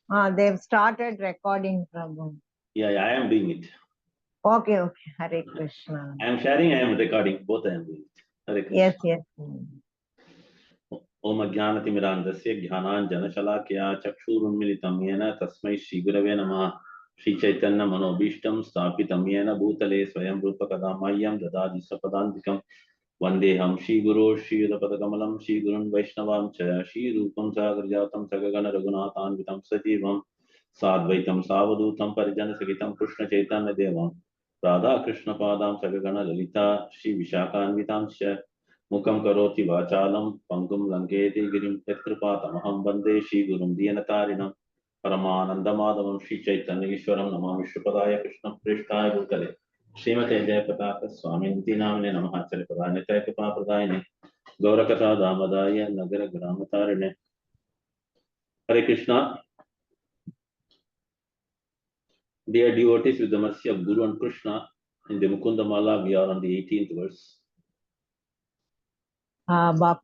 They've started recording, Prabhu. Yeah, I am doing it. Okay. Hare Krishna. I am sharing, I am recording. Both I am doing it. Hare Krishna. Yes. ओम अज्ञानतिमिरान्धस्य ज्ञानाञ्जनशलाकया चक्षुरुन्मिलितं येन तस्मै श्रीगुरवे नमः। श्रीचैतन्यमनोभीष्टं स्थापितं येन भूतले स्वयं रूपकदा मह्यं ददाति स्वपदान्तिकं। वन्देऽहं श्रीगुरो श्रीयुतपदकमलं श्रीगुरुन् वैष्णवां च श्रीरूपं सागरजातं सगगण रघुनाथान्वितं सजीवं साद्वैतं सावधूतं परिजनसहितं कृष्णचैतन्यदेवं राधाकृष्णपादां सगगण ललिता श्रीविशाखान्वितां च मुखं करोति वाचालं पंगुं लंकेति गिरिं यत्कृपातमहं वन्दे श्रीगुरुं दीनतारिणं परमानन्दमाधवं श्रीचैतन्येश्वरं नमामि श्रीपदाय कृष्णप्रेष्ठाय भूतले श्रीमते जयप्रताप स्वामिनिति नामिने नमः चलपदाय नित्यकृपाप्रदायिने गौरकथा दामदाय नगर ग्रामतारिणे। हरे Krishna. Dear devotees, with the mercy of Guru and Krishna, in the Mukundamala, we are on the 18th verse.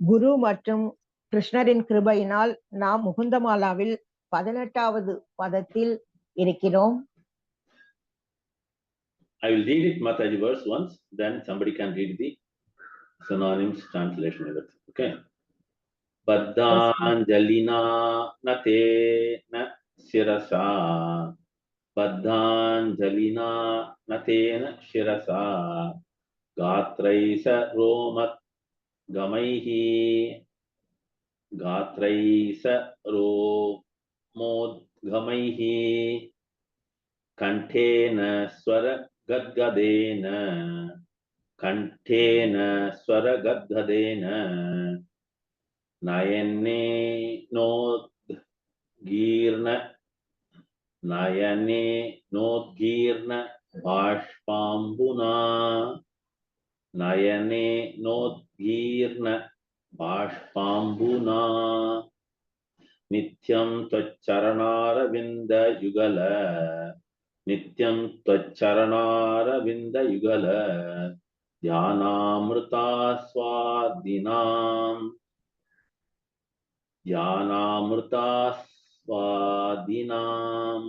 குரு மற்றும் கிருஷ்ணரின் கிருபையினால் நாம் முகுந்தமாலாவில் 18வது பதத்தில் இருக்கிறோம். I will read it Mataji verse once, then somebody can read the synonyms translation of it. Okay. Baddhanjalina nate na shirasa. Baddhanjalina nate na shirasa. Gatraisa romat gamaihi. Gatraisa romod gamaihi. Kantena swara gadgadena. Kantena swara gadgadena. Nayane nodgirna. Nayane nodgirna bhashpambuna. Nayane nodgirna bhashpambuna. Nityam taccharanara vinda yugala. Nityam taccharanara vinda yugala. Dhyanamrita swadinam. Dhyanamrita swadinam.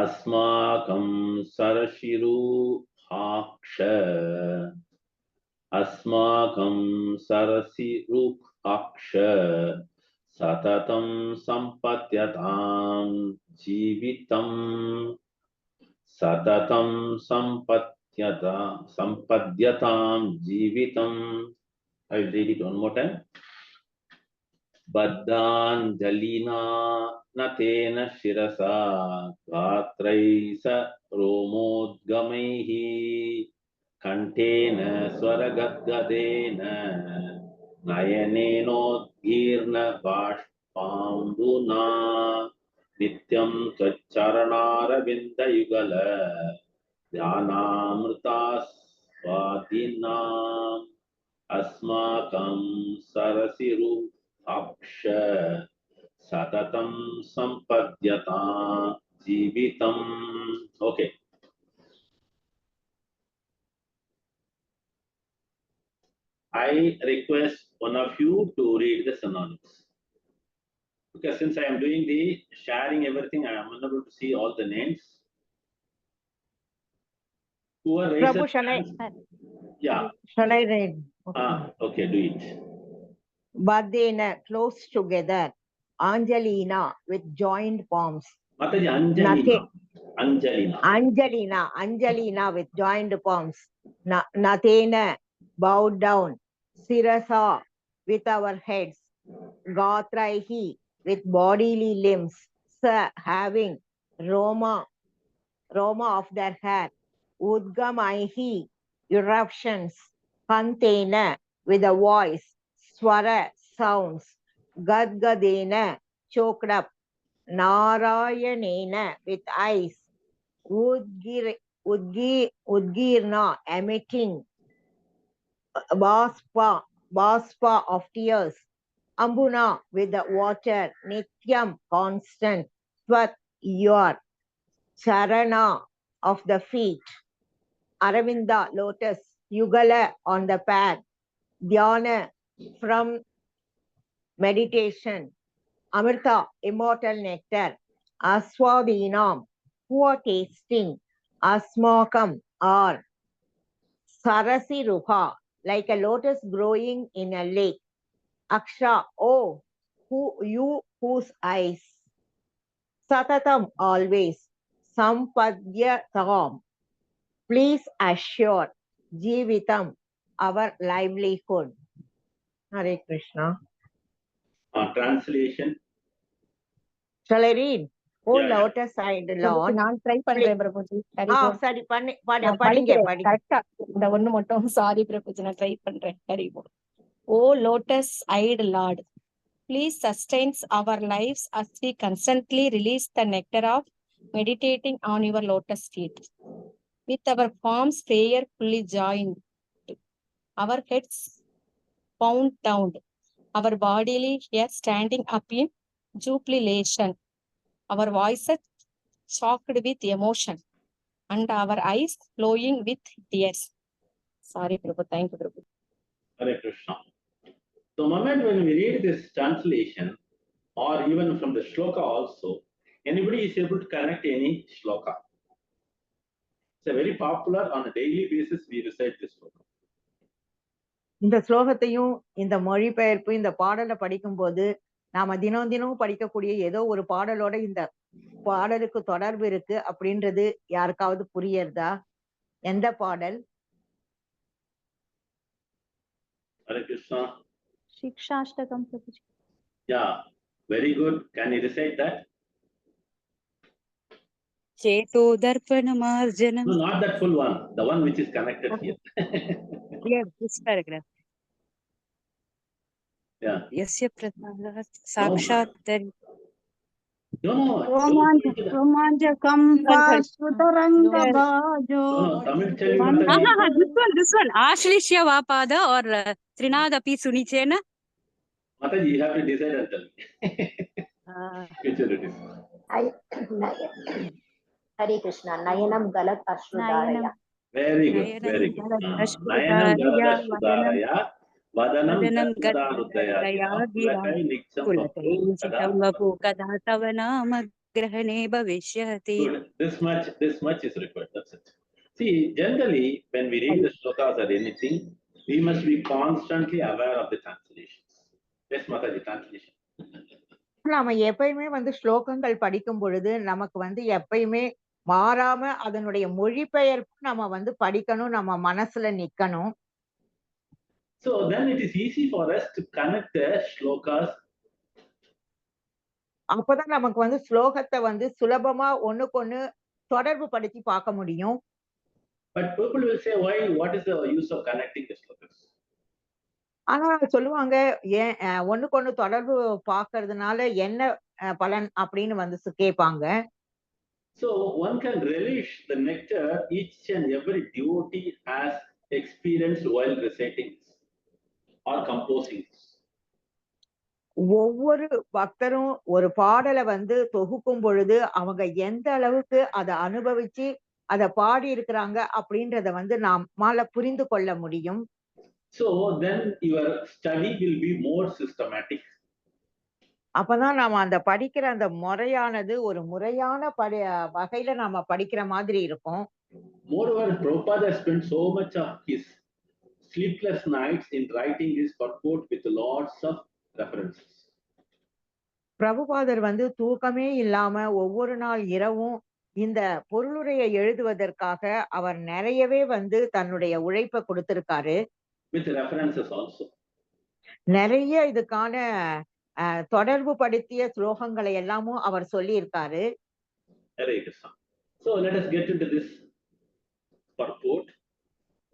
Asmakam sarashiru haksha. Asmakam sarasiru haksha. Satatam sampatyatam jivitam. Satatam sampadyatam jivitam. I will read it one more time. Baddhanjalina natena shirasa gatraisa romodgamaihi kantena swaragadgadena nayanenodgirna bashpambuna nityam taccharanaravinda dhyanamrita swadinam asmakam sarasiru aksha satatam sampadyata jivitam. Okay. I request one of you to read the synonyms. Because since I am doing the sharing everything, I am unable to see all the names. Prabhu, shall I? Yeah. Shall I read? Okay, do it. Badena, close together. Angelina, with joined palms. Mataji, Angelina. Angelina, with joined palms. Nathena, bowed down. Sirasa, with our heads. Gatraihi, with bodily limbs. Sa, having. Roma of their hair. Udgamaihi, eruptions. Kantena, with a voice. Swara, sounds. Gadgadena, choked up. Narayanena, with eyes. Udgirna, emitting. Baspa of tears. Ambuna, with the water. Nityam, constant. Swat, your. Charana, of the feet. Aravinda, lotus. Yugala, on the path. Dhyana, from meditation. Amrita, immortal nectar. Aswadinam, poor tasting. Asmakam, or Sarasi Ruha, like a lotus growing in a lake. Aksha, oh, you whose eyes. Satatam, always. Sampadyatam, please assure. Jeevitam, our livelihood. Hare Krishna. Translation. Shall I read? Oh, Yeah, yeah. lotus-eyed Lord. நான் try பண்றேன் பிரபுஜி. சரி நான் படிங்க படிக்கிறேன் படிங்க. கரெக்டா. இந்த ஒண்ணு மட்டும் சாரி பிரபுஜி, நான் ட்ரை பண்றேன். ஹரிபோல். O lotus eyed lord, please sustain our lives as we constantly release the nectar of meditating on your lotus feet. With our palms prayerfully joined, our heads bound down, our bodily hair standing up in jubilation, our voices choked with emotion, and our eyes flowing with tears. Sorry, Prabhu. Thank you, Prabhu. Hare Krishna. The moment when we read this translation, or even from the shloka also, anybody is able to connect any shloka. It's a very popular, on a daily basis, we recite this shloka. இந்த ஸ்லோகத்தையும் இந்த மொழிபெயர்ப்பு இந்த பாடலை படிக்கும்போது நாம தினம் தினமும் படிக்கக்கூடிய ஏதோ ஒரு பாடலோட இந்த பாடலுக்கு தொடர்பு இருக்கு அப்படின்றது யாருக்காவது புரியுறதா? எந்த பாடல்? Hare Krishna. Shikshashtakam Prabhuji. Yeah, very good. Can you recite that? Cheto Darpanamarjanam. No, not that full one. The one which is connected here. Yeah, this paragraph. Yeah. Yasya Prasad Sakshat Dari. No. Romanjakam Sutaranga Bajo. No, Tamil tell you Mataji. This one. Ashlishya Vapada or Trinada P. Sunichena. Mataji, you have to decide and tell me. Which one it is? Hare Krishna. Nayanam Galat Ashrudaraya. Very good. Very good. Nayanam Galat Ashrudaraya. Vadanam Gadarudaya. Kulakai Niksham Vapu Kadatavanama Grahane Bhavishyati. Good. This much is required. That's it. See, generally, when we read the shlokas or anything, we must be constantly aware of the translations. Yes, Mataji, translation. நாம எப்பயுமே ஸ்லோகங்கள் படிக்கும் பொழுது நமக்கு எப்பயுமே மாறாம அதனுடைய மொழிபெயர்ப்பு நம்ம படிக்கணும், நம்ம மனசுல நிக்கணும். So then it is easy for us to connect the shlokas. அப்பதான் நமக்கு ஸ்லோகத்தை சுலபமா ஒண்ணுக்கொண்ணு தொடர்பு படுத்தி பார்க்க முடியும். But people will say, why? What is the use of connecting the shlokas? ஆனா சொல்லுவாங்க, ஏன் ஒண்ணுக்கொண்ணு தொடர்பு பார்க்கறதுனால என்ன பலன் அப்படின்னு கேட்பாங்க. So one can relish the nectar each and every devotee has experienced while reciting or composing. ஒவ்வொரு பக்தரும் ஒரு பாடலை தொகுக்கும் பொழுது அவங்க எந்த அளவுக்கு அதை அனுபவிச்சு அதை பாடி இருக்கிறாங்க அப்படின்றத நம்மால புரிந்து கொள்ள முடியும். So then your study will be more systematic. அப்பதான் நாம அந்த படிக்கிற அந்த முறையானது ஒரு முறையான வகையில நாம படிக்கிற மாதிரி இருக்கும். Moreover, Prabhupada spent so much of his sleepless nights in writing his purport with lots of references. பிரபுபாதர் தூக்கமே இல்லாம ஒவ்வொரு நாள் இரவும் இந்த பொருளுரையை எழுதுவதற்காக அவர் நிறையவே தன்னுடைய உழைப்பை கொடுத்திருக்காரு. With references also. நிறைய இதுக்கான தொடர்பு படுத்திய ஸ்லோகங்களை எல்லாமும் அவர் சொல்லி இருக்காரு. Hare Krishna. So let us get into this purport.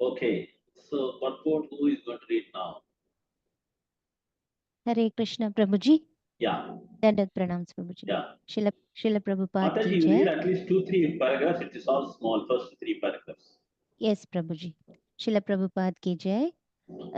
Okay. So purport, who is going to read now? Hare Krishna Prabhuji. Yeah. Dandat pranams Prabhuji. Yeah. Srila Prabhupada Mataji, ki you jai. read at least 2-3 paragraphs. It is all small, first 3 paragraphs. Yes Prabhuji. Srila Prabhupada ki jai.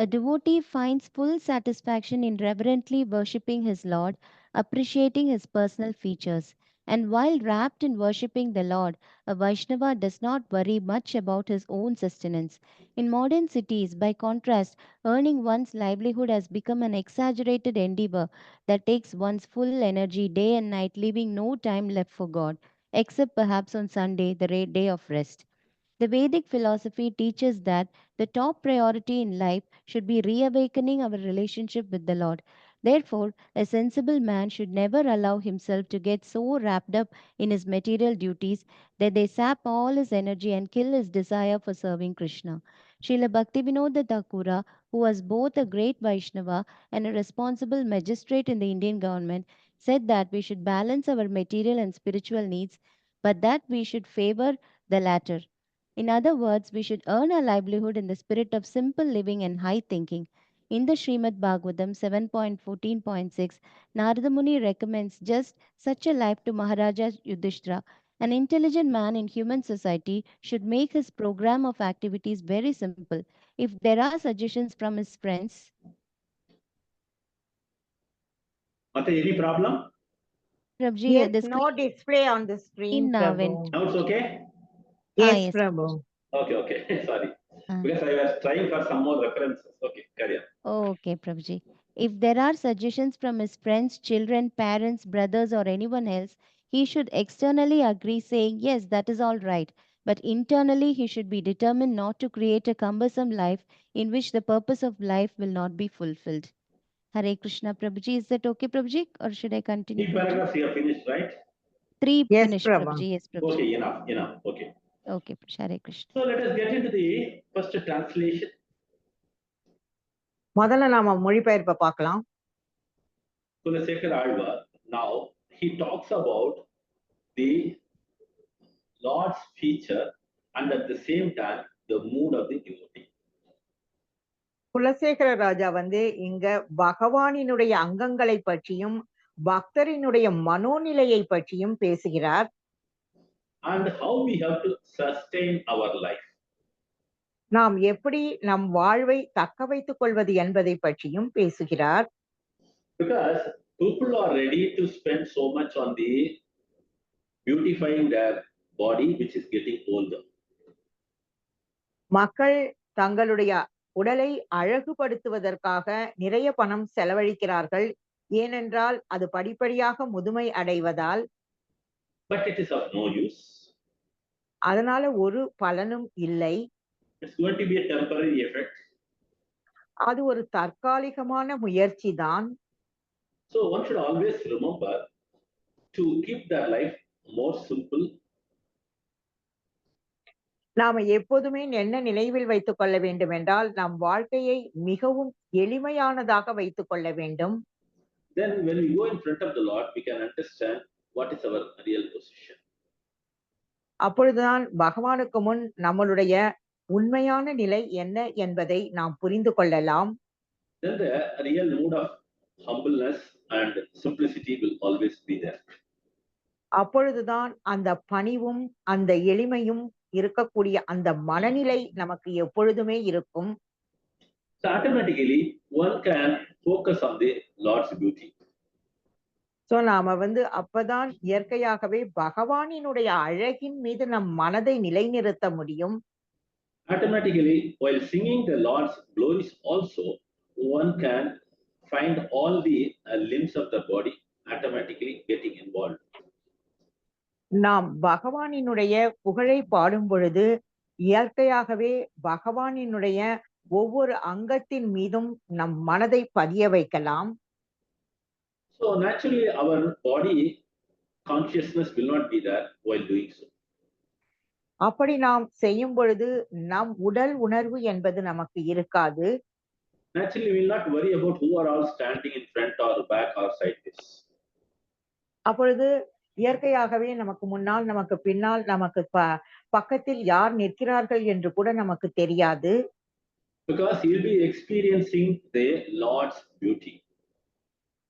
A devotee finds full satisfaction in reverently worshipping his Lord, appreciating his personal features. And while wrapped in worshipping the Lord, a Vaishnava does not worry much about his own sustenance. In modern cities, by contrast, earning one's livelihood has become an exaggerated endeavor that takes one's full energy day and night, leaving no time left for God, except perhaps on Sunday, the day of rest. The Vedic philosophy teaches that the top priority in life should be reawakening our relationship with the Lord. Therefore, a sensible man should never allow himself to get so wrapped up in his material duties that they sap all his energy and kill his desire for serving Krishna. Srila Bhaktivinoda Thakura, who was both a great Vaishnava and a responsible magistrate in the Indian government, said that we should balance our material and spiritual needs, but that we should favor the latter. In other words, we should earn our livelihood in the spirit of simple living and high thinking. In the Srimad Bhagavatam 7.14.6, Narada Muni recommends just such a life to Maharaja Yudhishthira. An intelligent man in human society should make his program of activities very simple. If there are suggestions from his friends, Mata, any problem? Prabhuji, Yes, the no display on the screen, screen Prabhu. Now it's okay? Yes, yes. Prabhu. Okay. Sorry. Ah. Because I was trying for some more references. Okay, carry on. Okay, Prabhuji. If there are suggestions from his friends, children, parents, brothers, or anyone else, he should externally agree, saying, yes, that is all right. But internally, he should be determined not to create a cumbersome life in which the purpose of life will not be fulfilled. Hare Krishna, Prabhuji. Is that okay, Prabhuji? Or should I continue, 3 Prabhuji? paragraphs you have finished, right? 3 Yes, finished, Prabhu. Prabhuji. Yes, Prabhuji. Okay, enough. Okay. Okay, Hare Krishna. So let us get into the first translation. முதல்ல நாம மொழிபெயர்ப்பை பார்க்கலாம். Kulasekar Alvar, now he talks about the Lord's feature and at the same time the mood of the devotee. Kulasekara ராஜா இங்க பகவானினுடைய அங்கங்களை பற்றியும் பக்தரினுடைய மனோநிலையை பற்றியும் பேசுகிறார். And how we have to sustain our life. நாம் எப்படி நம் வாழ்வை தக்க வைத்துக் கொள்வது என்பதை பற்றியும் பேசுகிறார். Because people are ready to spend so much on the beautifying their body which is getting older. மக்கள் தங்களுடைய உடலை அழகுபடுத்துவதற்காக நிறைய பணம் செலவழிக்கிறார்கள். ஏனென்றால் அது படிப்படியாக முதுமை அடைவதால். But it is of no use. அதனால ஒரு பலனும் இல்லை. It's going to be a temporary effect. அது ஒரு தற்காலிகமான முயற்சி தான். So one should always remember to keep their life more simple. நாம எப்போதுமே என்ன நினைவில் வைத்துக் கொள்ள வேண்டும் என்றால் நம் வாழ்க்கையை மிகவும் எளிமையானதாக வைத்துக் கொள்ள வேண்டும். Then when we go in front of the Lord, we can understand what is our real position. அப்பொழுதுதான் பகவானுக்கு முன் நம்மளுடைய உண்மையான நிலை என்ன என்பதை நாம் புரிந்து கொள்ளலாம். Then the real mood of humbleness and simplicity will always be there. அப்பொழுதுதான் அந்த பணிவும் அந்த எளிமையும் இருக்கக்கூடிய அந்த மனநிலை நமக்கு எப்பொழுதுமே இருக்கும். So automatically one can focus on the Lord's beauty. So நாம அப்பதான் இயற்கையாகவே பகவானினுடைய அழகின் மீது நம் மனதை நிலைநிறுத்த முடியும். Automatically, while singing the Lord's glories also, one can find all the limbs of the body automatically getting involved. நாம் பகவானினுடைய புகழை பாடும் பொழுது இயற்கையாகவே பகவானினுடைய ஒவ்வொரு அங்கத்தின் மீதும் நம் மனதை பதிய வைக்கலாம். So naturally, our body consciousness will not be there while doing so. அப்படி நாம் செய்யும் பொழுது நம் உடல் உணர்வு என்பது நமக்கு இருக்காது. Naturally, we will not worry about who are all standing in front or back or sideways. அப்பொழுது இயற்கையாகவே நமக்கு முன்னால் நமக்கு பின்னால் நமக்கு பக்கத்தில் யார் நிற்கிறார்கள் என்று கூட நமக்கு தெரியாது. Because he will be experiencing the Lord's beauty.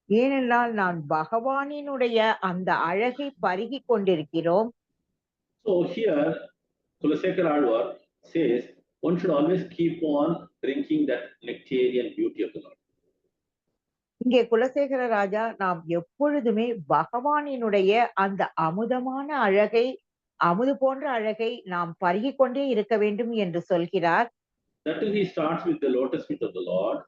ஏனென்றால் நான் பகவானினுடைய அந்த அழகை பருகிக் கொண்டிருக்கிறோம். So here Kulasekar Alvar says one should always keep on drinking that nectarian beauty of the Lord. இங்கே குலசேகர ராஜா நாம் எப்பொழுதுமே பகவானினுடைய அந்த அமுதமான அழகை, அமுது போன்ற அழகை நாம் பருகிக் கொண்டே இருக்க வேண்டும் என்று சொல்கிறார். That too, he starts with the lotus feet of the Lord.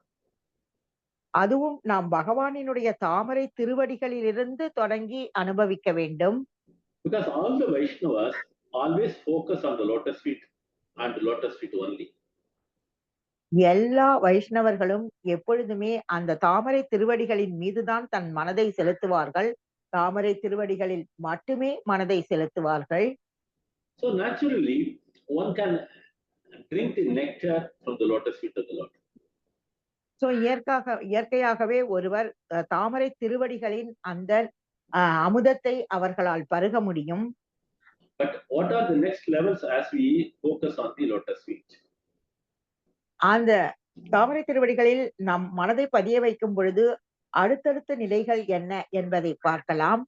அதுவும் நாம் பகவானினுடைய தாமரை திருவடிகளிலிருந்து தொடங்கி அனுபவிக்க வேண்டும். Because all the Vaishnavas always focus on the lotus feet and lotus feet only. எல்லா வைஷ்ணவர்களும் எப்பொழுதுமே அந்த தாமரை திருவடிகளின் மீதுதான் தன் மனதை செலுத்துவார்கள். தாமரை திருவடிகளில் மட்டுமே மனதை செலுத்துவார்கள். So naturally, one can drink the nectar from the lotus feet of the Lord. So இயற்கையாகவே ஒருவர் தாமரை திருவடிகளின் அந்த அமுதத்தை அவர்களால் பருக முடியும். But what are the next levels as we focus on the lotus feet? அந்த தாமரை திருவடிகளில் நம் மனதை பதிய வைக்கும் பொழுது அடுத்தடுத்த நிலைகள் என்ன என்பதை பார்க்கலாம்.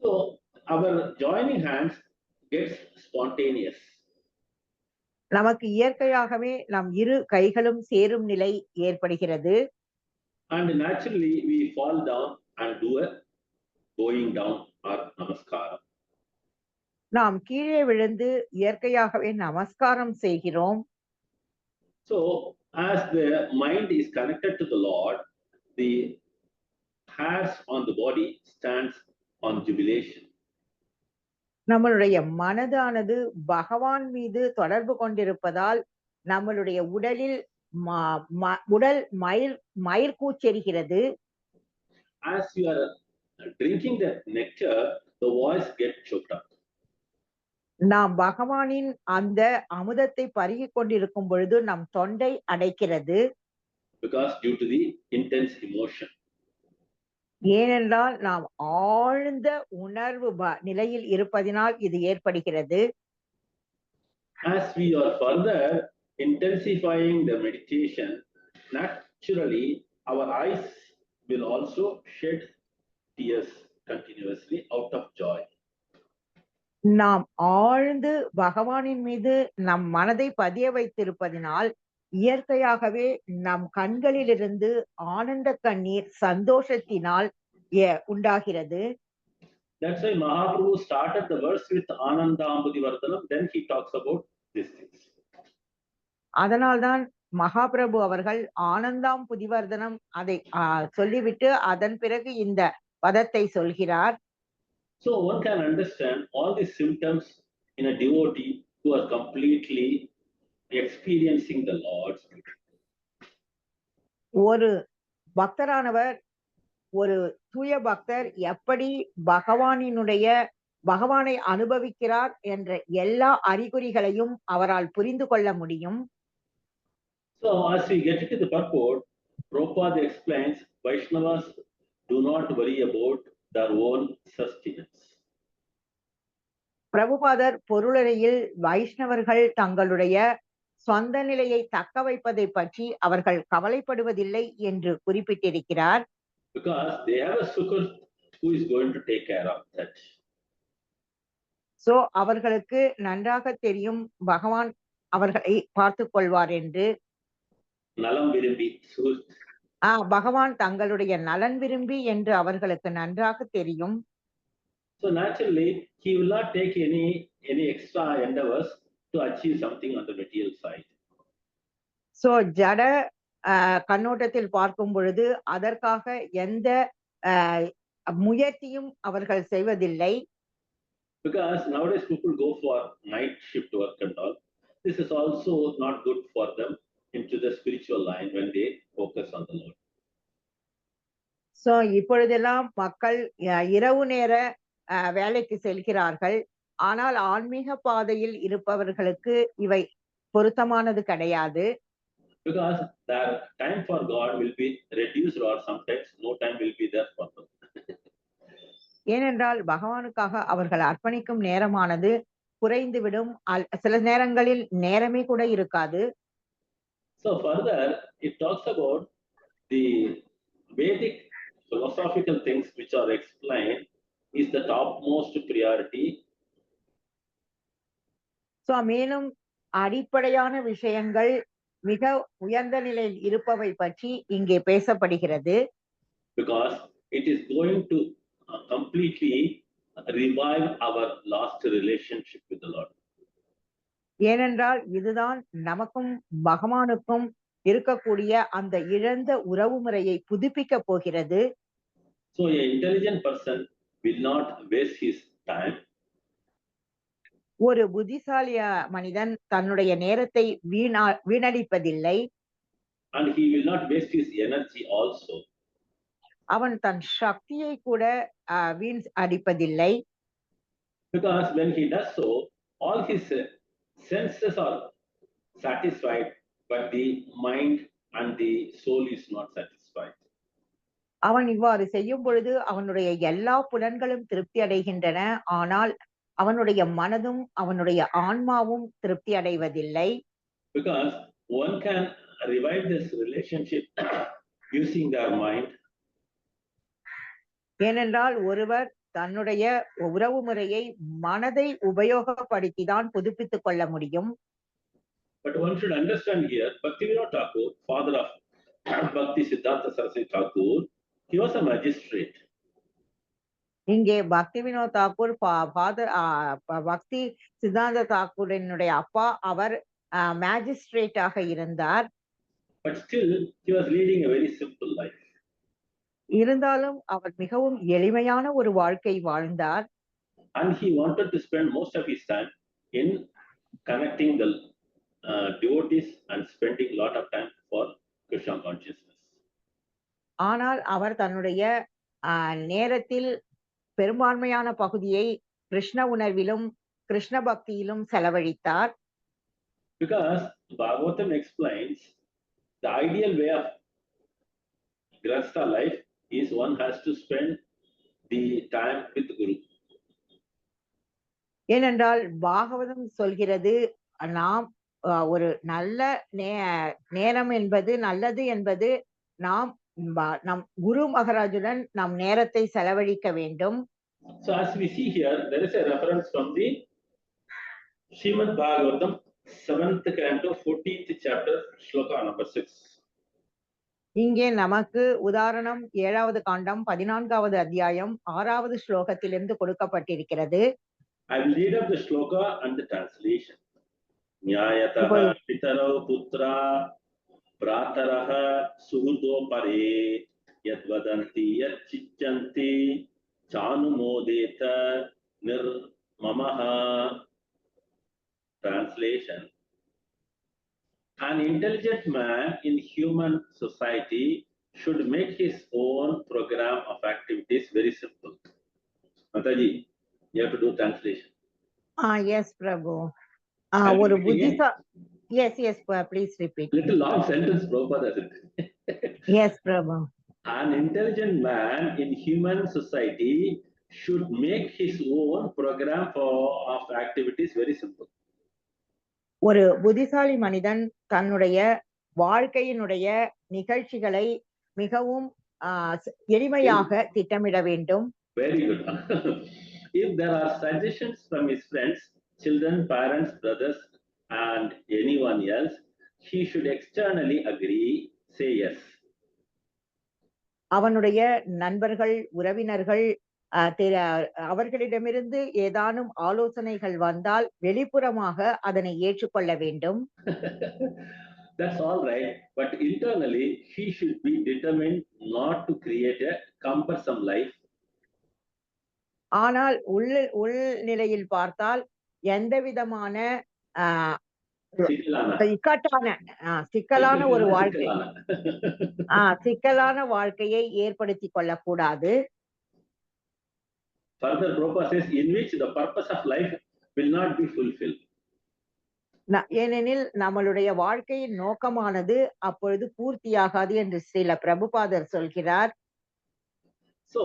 So our joining hands gets spontaneous. நமக்கு இயற்கையாகவே நம் இரு கைகளும் சேரும் நிலை ஏற்படுகிறது. And naturally we fall down and do a going down or namaskaram. நாம் கீழே விழுந்து இயற்கையாகவே நமஸ்காரம் செய்கிறோம். So as the mind is connected to the Lord, the hairs on the body stands on jubilation. நம்மளுடைய மனதானது பகவான் மீது தொடர்பு கொண்டிருப்பதால் நம்மளுடைய உடலில் உடல் மயிர் கூச்செறிகிறது. As you are drinking the nectar, the voice gets choked up. நாம் பகவானின் அந்த அமுதத்தை பருகிக் கொண்டிருக்கும் பொழுது நம் தொண்டை அடைக்கிறது. Because due to the intense emotion. ஏனென்றால் நாம் ஆழ்ந்த உணர்வு நிலையில் இருப்பதினால் இது ஏற்படுகிறது. As we are further intensifying the meditation, naturally our eyes will also shed tears continuously out of joy. நாம் ஆழ்ந்து பகவானின் மீது நம் மனதை பதிய வைத்திருப்பதினால் இயற்கையாகவே நம் கண்களிலிருந்து ஆனந்த கண்ணீர் சந்தோஷத்தினால் உண்டாகிறது. That's why Mahaprabhu started the verse with Anandambudi Vardhanam, then he talks about these things. அதனால்தான் மகாபிரபு அவர்கள் ஆனந்தாம் புதிவர்தனம் அதை சொல்லிவிட்டு அதன் பிறகு இந்த பதத்தை சொல்கிறார். So one can understand all these symptoms in a devotee who are completely experiencing the Lord's beauty. ஒரு பக்தரானவர், ஒரு தூய பக்தர் எப்படி பகவானை அனுபவிக்கிறார் என்ற எல்லா அறிகுறிகளையும் அவரால் புரிந்து கொள்ள முடியும். So as we get into the purport, Prabhupada explains Vaishnavas do not worry about their own sustenance. பிரபுபாதர் பொருளறையில் வைஷ்ணவர்கள் தங்களுடைய சொந்த நிலையை தக்க வைப்பதை பற்றி அவர்கள் கவலைப்படுவதில்லை என்று குறிப்பிட்டிருக்கிறார். Because they have a Sukrut who is going to take care of that. So அவர்களுக்கு நன்றாக தெரியும் பகவான் அவர்களை பார்த்துக் கொள்வார் என்று. நலம் விரும்பி சுஹ்ருத். பகவான் தங்களுடைய நலன் விரும்பி என்று அவர்களுக்கு நன்றாக தெரியும். So naturally he will not take any extra endeavors to achieve something on the material side. So ஜட கண்ணோட்டத்தில் பார்க்கும் பொழுது அதற்காக எந்த முயற்சியும் அவர்கள் செய்வதில்லை. Because nowadays people go for night shift work and all. This is also not good for them into the spiritual line when they focus on the Lord. So இப்பொழுதெல்லாம் மக்கள் இரவு நேர வேலைக்கு செல்கிறார்கள். ஆனால் ஆன்மீக பாதையில் இருப்பவர்களுக்கு இவை பொருத்தமானது கிடையாது. Because their time for God will be reduced or sometimes no time will be there for them. ஏனென்றால் பகவானுக்காக அவர்கள் அர்ப்பணிக்கும் நேரமானது குறைந்துவிடும். சில நேரங்களில் நேரமே கூட இருக்காது. So further it talks about the Vedic philosophical things which are explained is the topmost priority. So மேலும் அடிப்படையான விஷயங்கள் மிக உயர்ந்த நிலையில் இருப்பவை பற்றி இங்கே பேசப்படுகிறது. because it is going to completely revive our lost relationship with the Lord. ஏனென்றால் இதுதான் நமக்கும் பகவானுக்கும் இருக்கக்கூடிய அந்த இழந்த உறவு முறையை புதுப்பிக்க போகிறது. So an intelligent person will not waste his time. ஒரு புத்திசாலிய மனிதன் தன்னுடைய நேரத்தை வீணடிப்பதில்லை. And he will not waste his energy also. அவன் தன் சக்தியை கூட வீண் அடிப்பதில்லை. Because when he does so, all his senses are satisfied, but the mind and the soul is not satisfied. அவன் இவ்வாறு செய்யும் பொழுது அவனுடைய எல்லா புலன்களும் திருப்தி அடைகின்றன, ஆனால் அவனுடைய மனதும் அவனுடைய ஆன்மாவும் திருப்தி அடைவதில்லை. Because one can revive this relationship using their mind. ஏனென்றால் ஒருவர் தன்னுடைய உறவு முறையை மனதை உபயோகப்படுத்தி தான் புதுப்பித்துக் கொள்ள முடியும். But one should understand here, Bhaktivinoda Thakur, father of Bhakti Siddhanta Saraswati Thakur, he was a magistrate. இங்கே பக்தி வினோத் தாக்கூர் பக்தி சித்தாந்த தாக்கூரினுடைய அப்பா அவர் மேஜிஸ்ட்ரேட்டாக இருந்தார். But still he was leading a very simple life. இருந்தாலும் அவர் மிகவும் எளிமையான ஒரு வாழ்க்கை வாழ்ந்தார். And he wanted to spend most of his time in connecting the devotees and spending a lot of time for Krishna consciousness. ஆனால் அவர் தன்னுடைய நேரத்தில் பெரும்பான்மையான பகுதியை Krishna உணர்விலும் Krishna பக்தியிலும் செலவழித்தார். Because Bhagavatam explains the ideal way of Grihastha life is one has to spend the time with Guru. ஏனென்றால் பாகவதம் சொல்கிறது நாம் ஒரு நல்ல நேரம் என்பது நல்லது என்பது நாம் நம் குரு மகாராஜுடன் நம் நேரத்தை செலவழிக்க வேண்டும். So as we see here, there is a reference from the Srimad Bhagavatam 7th canto 14th chapter shloka number 6. இங்கே நமக்கு உதாரணம் 7வது காண்டம் 14வது அத்தியாயம் 6வது ஸ்லோகத்திலிருந்து கொடுக்கப்பட்டிருக்கிறது. I will read up the shloka and the translation. Nyayataha pitarau putra prataraha suhudo pare yadvadanti yadchichanti chanumodeta nirmamaha. Translation: an intelligent man in human society should make his own program of activities very simple. Mataji, you have to do translation. Yes, Prabhu. ஒரு yes, please repeat. Little long sentence, Prabhupada. Yes, Prabhu. An intelligent man in human society should make his own program of activities very simple. ஒரு புத்திசாலி மனிதன் தன்னுடைய வாழ்க்கையினுடைய நிகழ்ச்சிகளை மிகவும் எளிமையாக திட்டமிட வேண்டும். Very good. If there are suggestions from his friends, children, parents, brothers, and anyone else, he should externally agree, say yes. அவனுடைய நண்பர்கள், உறவினர்கள் அவர்களிடமிருந்து ஏதானும் ஆலோசனைகள் வந்தால் வெளிப்புறமாக அதனை ஏற்றுக்கொள்ள வேண்டும். That's all right, but internally he should be determined not to create a cumbersome life. ஆனால் உள்நிலையில் பார்த்தால் எந்த விதமான சிக்கலான ஒரு வாழ்க்கை சிக்கலான வாழ்க்கையை ஏற்படுத்தி கொள்ளக்கூடாது. Further, Prabhupada says, in which the purpose of life will not be fulfilled. ஏனெனில் நம்மளுடைய வாழ்க்கையின் நோக்கமானது அப்பொழுது பூர்த்தியாகாது என்று ஸ்ரீல பிரபுபாதர் சொல்கிறார். So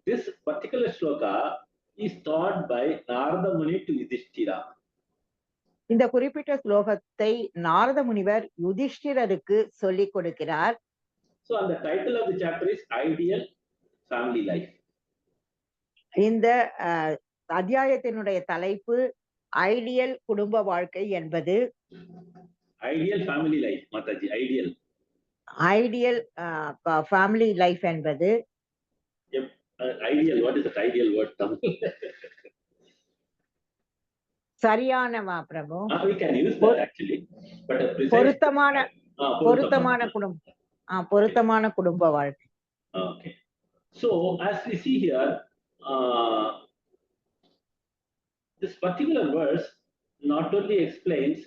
this particular shloka is taught by Narada Muni to Yudhishthira. இந்த குறிப்பிட்ட ஸ்லோகத்தை நாரத முனிவர் யுதிஷ்டிரருக்கு சொல்லிக் கொடுக்கிறார். So and the title of the chapter is Ideal Family Life. இந்த அத்தியாயத்தினுடைய தலைப்பு ஐடியல் குடும்ப வாழ்க்கை என்பது. Ideal family life, Mataji, ideal. Ideal family life என்பது Ideal, what is that ideal word? Tamil? சரியானவா Prabhu? We can use that actually, but a precise. பொருத்தமான பொருத்தமான குடும்பம். பொருத்தமான குடும்ப வாழ்க்கை. Okay. So as we see here, this particular verse not only explains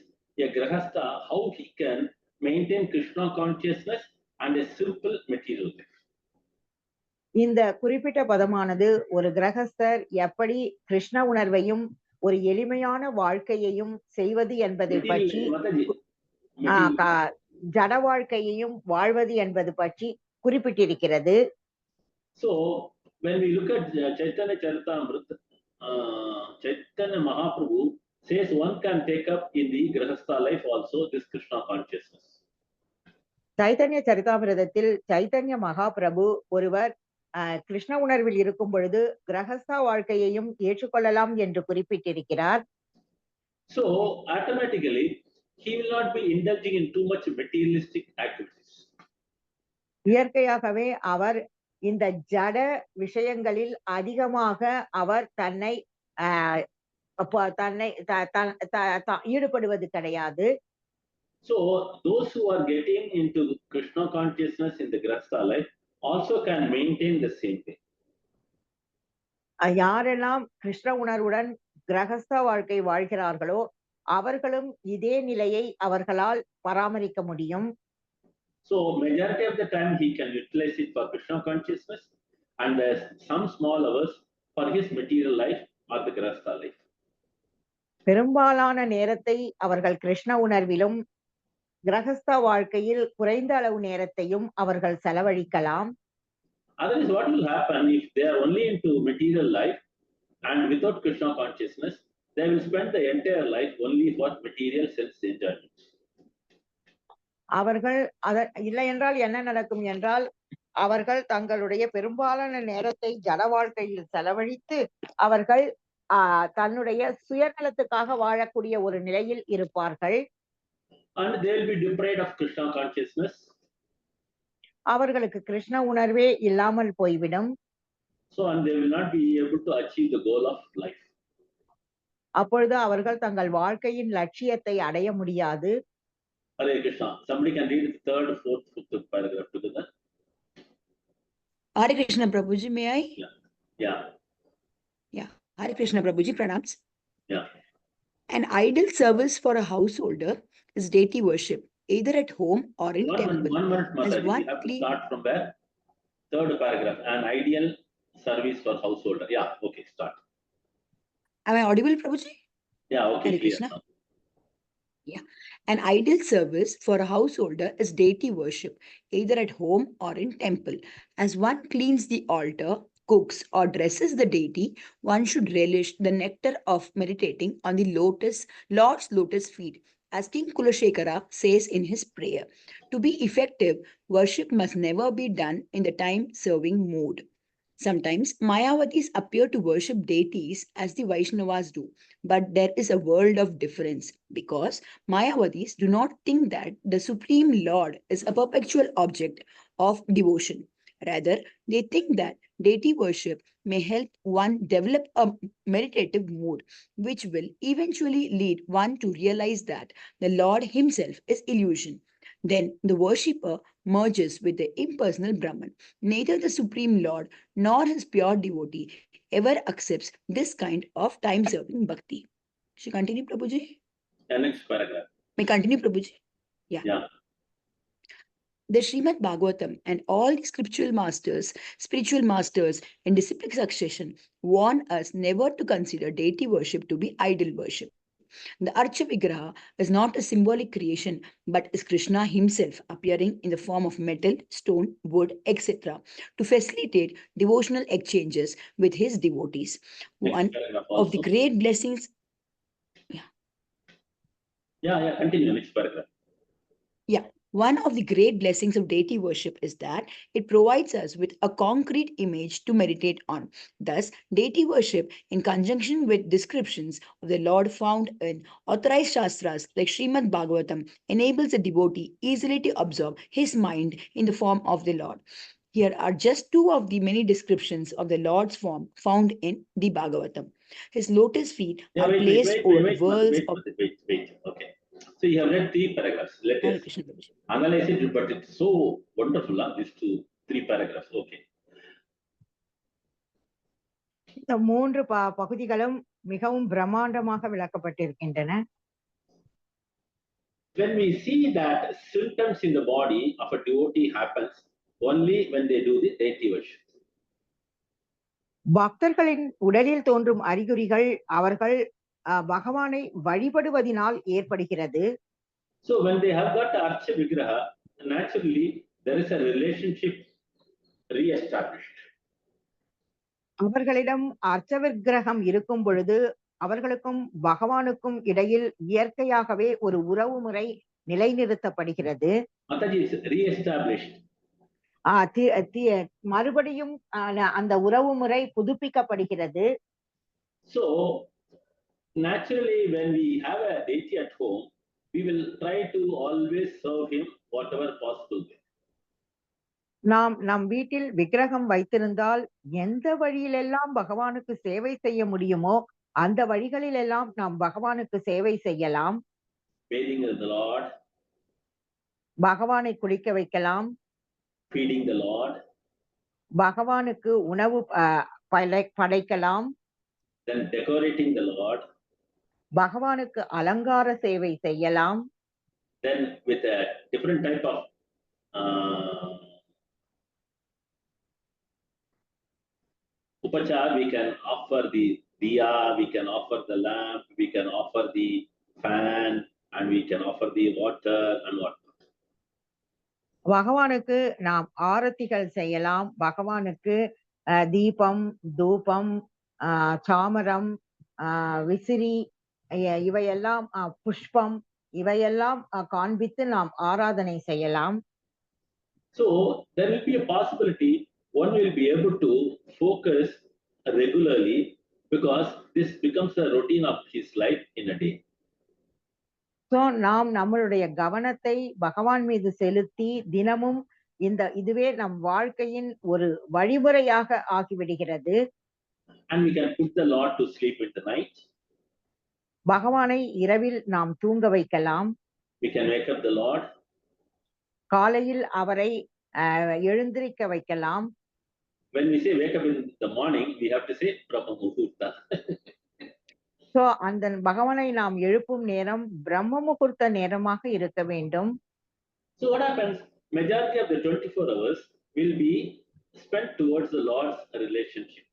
a grahastha how he can maintain Krishna consciousness and a simple material life. இந்த குறிப்பிட்ட பதமானது ஒரு கிரகஸ்தர் எப்படி கிருஷ்ண உணர்வையும் ஒரு எளிமையான வாழ்க்கையையும் செய்வது என்பதை பற்றி, ஜட வாழ்க்கையையும் வாழ்வது என்பது பற்றி குறிப்பிட்டிருக்கிறது. So when we look at Chaitanya Charitamrita, Chaitanya Mahaprabhu says one can take up in the grahastha life also this Krishna consciousness. Chaitanya சரிதாமிரதத்தில் Chaitanya Mahaprabhu ஒருவர் கிருஷ்ண உணர்வில் இருக்கும் பொழுது கிரகஸ்தா வாழ்க்கையையும் ஏற்றுக்கொள்ளலாம் என்று குறிப்பிட்டிருக்கிறார். So automatically he will not be indulging in too much materialistic activities. இயற்கையாகவே அவர் இந்த ஜட விஷயங்களில் அதிகமாக அவர் தன்னை ஈடுபடுவது கிடையாது. So those who are getting into Krishna consciousness in the grahastha life also can maintain the same thing. யாரெல்லாம் கிருஷ்ண உணர்வுடன் கிரகஸ்த வாழ்க்கை வாழ்கிறார்களோ அவர்களும் இதே நிலையை அவர்களால் பராமரிக்க முடியும். So majority of the time he can utilize it for Krishna consciousness and some small hours for his material life or the grahastha life. பெரும்பாலான நேரத்தை அவர்கள் கிருஷ்ண உணர்விலும் கிரகஸ்த வாழ்க்கையில் குறைந்த அளவு நேரத்தையும் அவர்கள் செலவழிக்கலாம். Otherwise, what will happen if they are only into material life and without Krishna consciousness, they will spend the entire life only for material sense enjoyment. அவர்கள் இல்லை என்றால் என்ன நடக்கும் என்றால் அவர்கள் தங்களுடைய பெரும்பாலான நேரத்தை ஜட வாழ்க்கையில் செலவழித்து அவர்கள் தன்னுடைய சுயநலத்துக்காக வாழக்கூடிய ஒரு நிலையில் இருப்பார்கள். And they will be deprived of Krishna consciousness. அவர்களுக்கு கிருஷ்ண உணர்வே இல்லாமல் போய்விடும். So and they will not be able to achieve the goal of life. அப்பொழுது அவர்கள் தங்கள் வாழ்க்கையின் லட்சியத்தை அடைய முடியாது. Hare Krishna. Somebody can read the third, fourth, fifth paragraph together. Hare Krishna Prabhuji, may I? Yeah. Hare Krishna Prabhuji, pranams. Yeah. An idle service for a householder is deity worship, either at home or in temple. One minute, Mataji. We have to start from where? Third paragraph. An ideal service for householder. Yeah, okay, start. Am I audible, Prabhuji? Yeah, okay. Hare Krishna. Yeah. An ideal service for a householder is deity worship, either at home or in temple. As one cleans the altar, cooks, or dresses the deity, one should relish the nectar of meditating on the Lord's lotus feet. As King Kulashekara says in his prayer, to be effective, worship must never be done in the time-serving mood. Sometimes Mayavatis appear to worship deities as the Vaishnavas do, but there is a world of difference because Mayavatis do not think that the Supreme Lord is a perpetual object of devotion. Rather, they think that deity worship may help one develop a meditative mood, which will eventually lead one to realize that the Lord himself is illusion. Then the worshipper merges with the impersonal Brahman. Neither the Supreme Lord nor his pure devotee ever accepts this kind of time-serving bhakti. Should I continue, Prabhuji? Yeah, next paragraph. May I continue, Prabhuji? Yeah. The Srimad Bhagavatam and all the spiritual masters in disciplic succession warn us never to consider deity worship to be idol worship. The Archa Vigraha is not a symbolic creation, but is Krishna himself appearing in the form of metal, stone, wood, etc. to facilitate devotional exchanges with his devotees. One of the great blessings... Yeah, continue, next paragraph. Yeah. One of the great blessings of deity worship is that it provides us with a concrete image to meditate on. Thus, deity worship, in conjunction with descriptions of the Lord found in authorized shastras like Srimad Bhagavatam, enables the devotee easily to observe his mind in the form of the Lord. Here are just two of the many descriptions of the Lord's form found in the Bhagavatam. His lotus feet Yeah, are wait, placed over worlds of wait. Okay. So you have read 3 paragraphs. Let Hare us Krishna Prabhuji. analyze it, but it's so wonderful, these 3 paragraphs. Okay. இந்த 3 பகுதிகளும் மிகவும் பிரம்மாண்டமாக விளக்கப்பட்டிருக்கின்றன. When we see that symptoms in the body of a devotee happens only when they do the deity worship. பக்தர்களின் உடலில் தோன்றும் அறிகுறிகள் அவர்கள் பகவானை வழிபடுவதினால் ஏற்படுகிறது. So when they have got Archa Vigraha, naturally there is a relationship re-established. அவர்களிடம் அர்ச்ச விக்கிரகம் இருக்கும் பொழுது அவர்களுக்கும் பகவானுக்கும் இடையில் இயற்கையாகவே ஒரு உறவு முறை நிலைநிறுத்தப்படுகிறது. Mataji is re-established. மறுபடியும் அந்த உறவு முறை புதுப்பிக்கப்படுகிறது. So naturally when we have a deity at home, we will try to always serve him whatever possible. நாம் நம் வீட்டில் விக்கிரகம் வைத்திருந்தால் எந்த வழியிலெல்லாம் பகவானுக்கு சேவை செய்ய முடியுமோ அந்த வழிகளிலெல்லாம் நாம் பகவானுக்கு சேவை செய்யலாம். Bathing the Lord, பகவானை குளிக்க வைக்கலாம், feeding the Lord, பகவானுக்கு உணவு படைக்கலாம், then decorating the Lord, பகவானுக்கு அலங்கார சேவை செய்யலாம். then with a different type of upachar, we can offer the diya, we can offer the lamp, we can offer the fan, and we can offer the water and whatnot. பகவானுக்கு நாம் ஆரத்திகள் செய்யலாம், பகவானுக்கு தீபம், தூபம், சாமரம், விசிறி, இவையெல்லாம் புஷ்பம், இவையெல்லாம் காண்பித்து நாம் ஆராதனை செய்யலாம். So there will be a possibility one will be able to focus regularly because this becomes a routine of his life in a day. So நாம் நம்மளுடைய கவனத்தை பகவான் மீது செலுத்தி தினமும் இதுவே நம் வாழ்க்கையின் ஒரு வழிமுறையாக ஆகிவிடுகிறது. And we can put the Lord to sleep in the night. பகவானை இரவில் நாம் தூங்க வைக்கலாம். We can wake up the Lord. காலையில் அவரை எழுந்திருக்க வைக்கலாம். When we say wake up in the morning, we have to say Brahma Muhurta. So அந்த பகவானை நாம் எழுப்பும் நேரம் பிரம்ம முகூர்த்த நேரமாக இருக்க வேண்டும். So what happens? Majority of the 24 hours will be spent towards the Lord's relationship.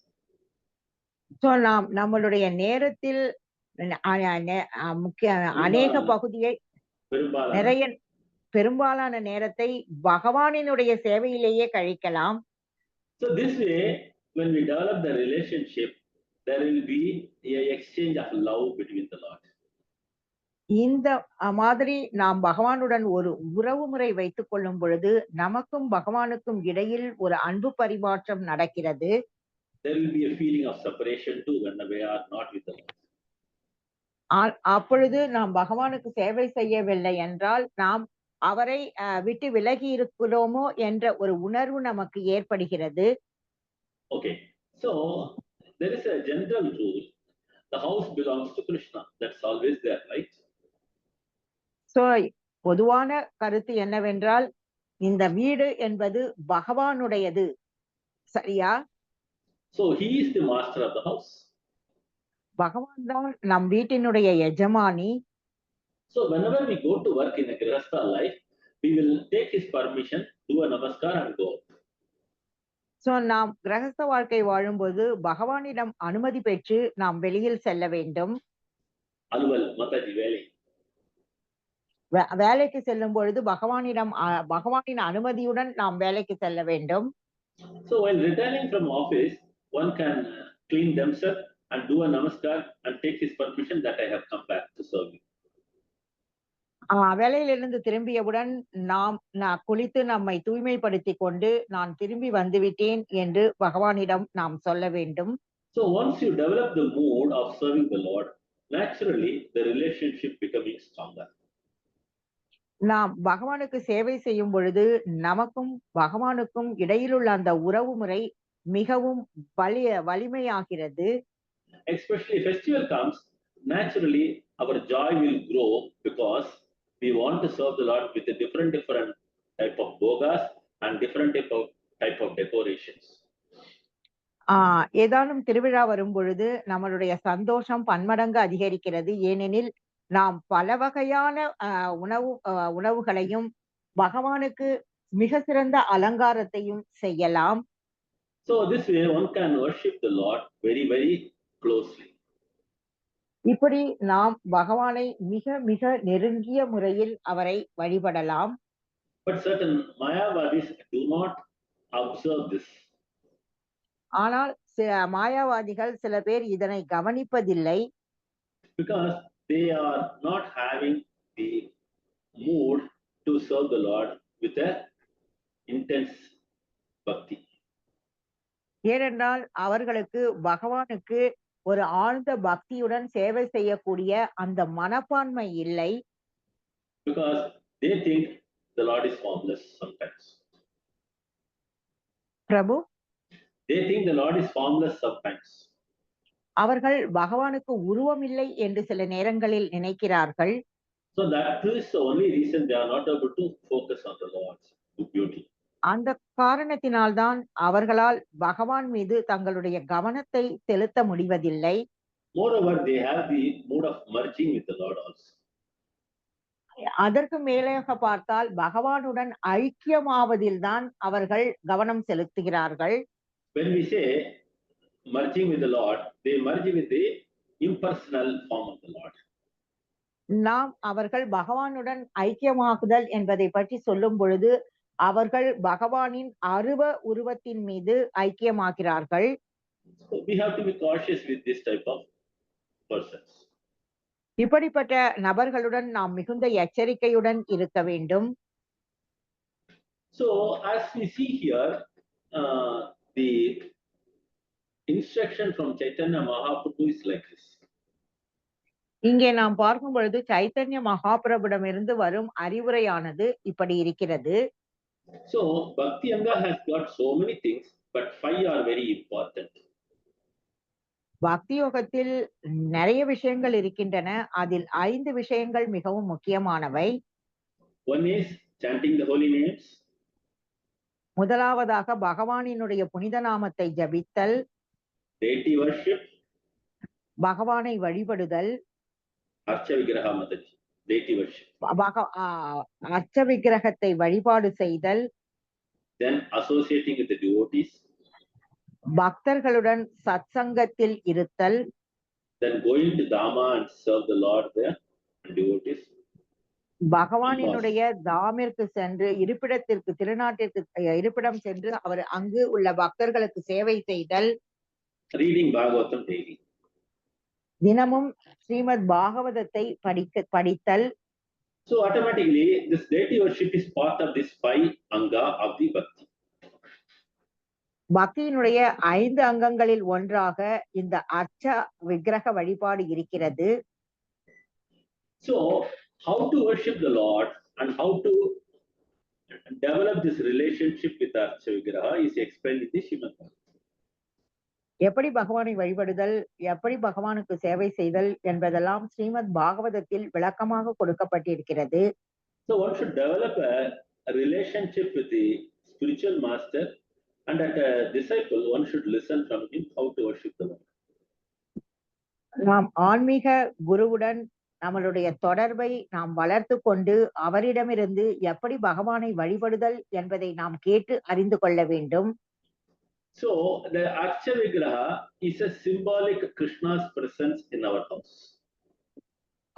So நாம் நம்மளுடைய நேரத்தில் அநேக பகுதியை பெரும்பாலான நேரத்தை பகவானினுடைய சேவையிலேயே கழிக்கலாம். So this way, when we develop the relationship, there will be a exchange of love between the Lord. இந்த மாதிரி நாம் பகவானுடன் ஒரு உறவு முறை வைத்துக் கொள்ளும் பொழுது நமக்கும் பகவானுக்கும் இடையில் ஒரு அன்பு பரிமாற்றம் நடக்கிறது. There will be a feeling of separation too when we are not with the Lord. அப்பொழுது நாம் பகவானுக்கு சேவை செய்யவில்லை என்றால் நாம் அவரை விட்டு விலகி இருக்கிறோமோ என்ற ஒரு உணர்வு நமக்கு ஏற்படுகிறது. Okay, so there is a general rule: the house belongs to Krishna. That's always there, right? So பொதுவான கருத்து என்னவென்றால் இந்த வீடு என்பது பகவானுடையது, சரியா? So he is the master of the house. பகவான் தான் நம் வீட்டினுடைய எஜமானி. So whenever we go to work in a grihastha life, we will take his permission, do a namaskar and go. So நாம் கிரகஸ்த வாழ்க்கை வாழும்போது பகவானிடம் அனுமதி பெற்று நாம் வெளியில் செல்ல வேண்டும். Aluval Mataji வேலை. வேலைக்கு செல்லும் பொழுது பகவானின் அனுமதியுடன் நாம் வேலைக்கு செல்ல வேண்டும். So while returning from office, one can clean themselves and do a namaskar and take his permission that I have come back to serve you. வேலையிலிருந்து திரும்பியவுடன் நான் குளித்து நம்மை தூய்மைப்படுத்திக் கொண்டு நான் திரும்பி வந்துவிட்டேன் என்று பகவானிடம் நாம் சொல்ல வேண்டும். So once you develop the mood of serving the Lord, naturally the relationship becoming stronger. நாம் பகவானுக்கு சேவை செய்யும் பொழுது நமக்கும் பகவானுக்கும் இடையிலுள்ள அந்த உறவு முறை மிகவும் வலிமையாகிறது. Especially festival comes, naturally our joy will grow because we want to serve the Lord with a different type of bogas and different type of decorations. ஏதானும் திருவிழா வரும் பொழுது நம்மளுடைய சந்தோஷம் பன்மடங்கு அதிகரிக்கிறது. ஏனெனில் நாம் பல வகையான உணவுகளையும் பகவானுக்கு மிக சிறந்த அலங்காரத்தையும் செய்யலாம். So this way one can worship the Lord very, very closely. இப்படி நாம் பகவானை மிக மிக நெருங்கிய முறையில் அவரை வழிபடலாம். But certain Mayavadis do not observe this. ஆனால் மாயாவாதிகள் சில பேர் இதனை கவனிப்பதில்லை. Because they are not having the mood to serve the Lord with a intense bhakti. ஏனென்றால் அவர்களுக்கு பகவானுக்கு ஒரு ஆழ்ந்த பக்தியுடன் சேவை செய்யக்கூடிய அந்த மனப்பான்மை இல்லை. Because they think the Lord is formless sometimes. Prabhu, They think the Lord is formless sometimes. அவர்கள் பகவானுக்கு உருவம் இல்லை என்று சில நேரங்களில் நினைக்கிறார்கள். So that is the only reason they are not able to focus on the Lord's beauty. அந்த காரணத்தினால்தான் அவர்களால் பகவான் மீது தங்களுடைய கவனத்தை செலுத்த முடிவதில்லை. Moreover, they have the mood of merging with the Lord also. அதற்கு மேலாக பார்த்தால் பகவானுடன் ஐக்கியமாவதில் தான் அவர்கள் கவனம் செலுத்துகிறார்கள். When we say merging with the Lord, they merge with the impersonal form of the Lord. நாம் அவர்கள் பகவானுடன் ஐக்கியமாகுதல் என்பதை பற்றி சொல்லும் பொழுது அவர்கள் பகவானின் அருவ உருவத்தின் மீது ஐக்கியமாகிறார்கள். So we have to be cautious with this type of persons. இப்படிப்பட்ட நபர்களுடன் நாம் மிகுந்த எச்சரிக்கையுடன் இருக்க வேண்டும். So as we see here, the instruction from Chaitanya Mahaprabhu is like this. இங்கே நாம் பார்க்கும் பொழுது சைத்தன்ய மகாபிரபுடமிருந்து வரும் அறிவுரையானது இப்படி இருக்கிறது. So Bhakti Anga has got so many things, but 5 are very important. பக்தி யோகத்தில் நிறைய விஷயங்கள் இருக்கின்றன. அதில் 5 விஷயங்கள் மிகவும் முக்கியமானவை. One is chanting the holy names. முதலாவதாக பகவானினுடைய புனித நாமத்தை ஜபித்தல். Deity worship. பகவானை வழிபடுதல். Archa Vigraha Mataji. Deity worship. அர்ச்ச விக்கிரகத்தை வழிபாடு செய்தல். Then associating with the devotees. பக்தர்களுடன் சத்சங்கத்தில் இருத்தல். Then going to Dhamma and serve the Lord there and devotees. பகவானினுடைய தாமிற்கு சென்று இருப்பிடத்திற்கு திருநாட்டிற்கு இருப்பிடம் சென்று அவர் அங்கு உள்ள பக்தர்களுக்கு சேவை செய்தல். Reading Bhagavatam daily. தினமும் ஸ்ரீமத் பாகவதத்தை படித்தல். So automatically this deity worship is part of this 5 anga of the bhakti. பக்தியினுடைய 5 அங்கங்களில் ஒன்றாக இந்த அர்ச்ச விக்கிரக வழிபாடு இருக்கிறது. So how to worship the Lord and how to develop this relationship with Archa Vigraha is explained in the Srimad Bhagavatam. எப்படி பகவானை வழிபடுதல், எப்படி பகவானுக்கு சேவை செய்தல் என்பதெல்லாம் ஸ்ரீமத் பாகவதத்தில் விளக்கமாக கொடுக்கப்பட்டிருக்கிறது. So one should develop a relationship with the spiritual master, and as a disciple one should listen from him how to worship the Lord. நாம் ஆன்மீக குருவுடன் நம்மளுடைய தொடர்பை நாம் வளர்த்து கொண்டு அவரிடமிருந்து எப்படி பகவானை வழிபடுதல் என்பதை நாம் கேட்டு அறிந்து கொள்ள வேண்டும். So the Archa Vigraha is a symbolic Krishna's presence in our house.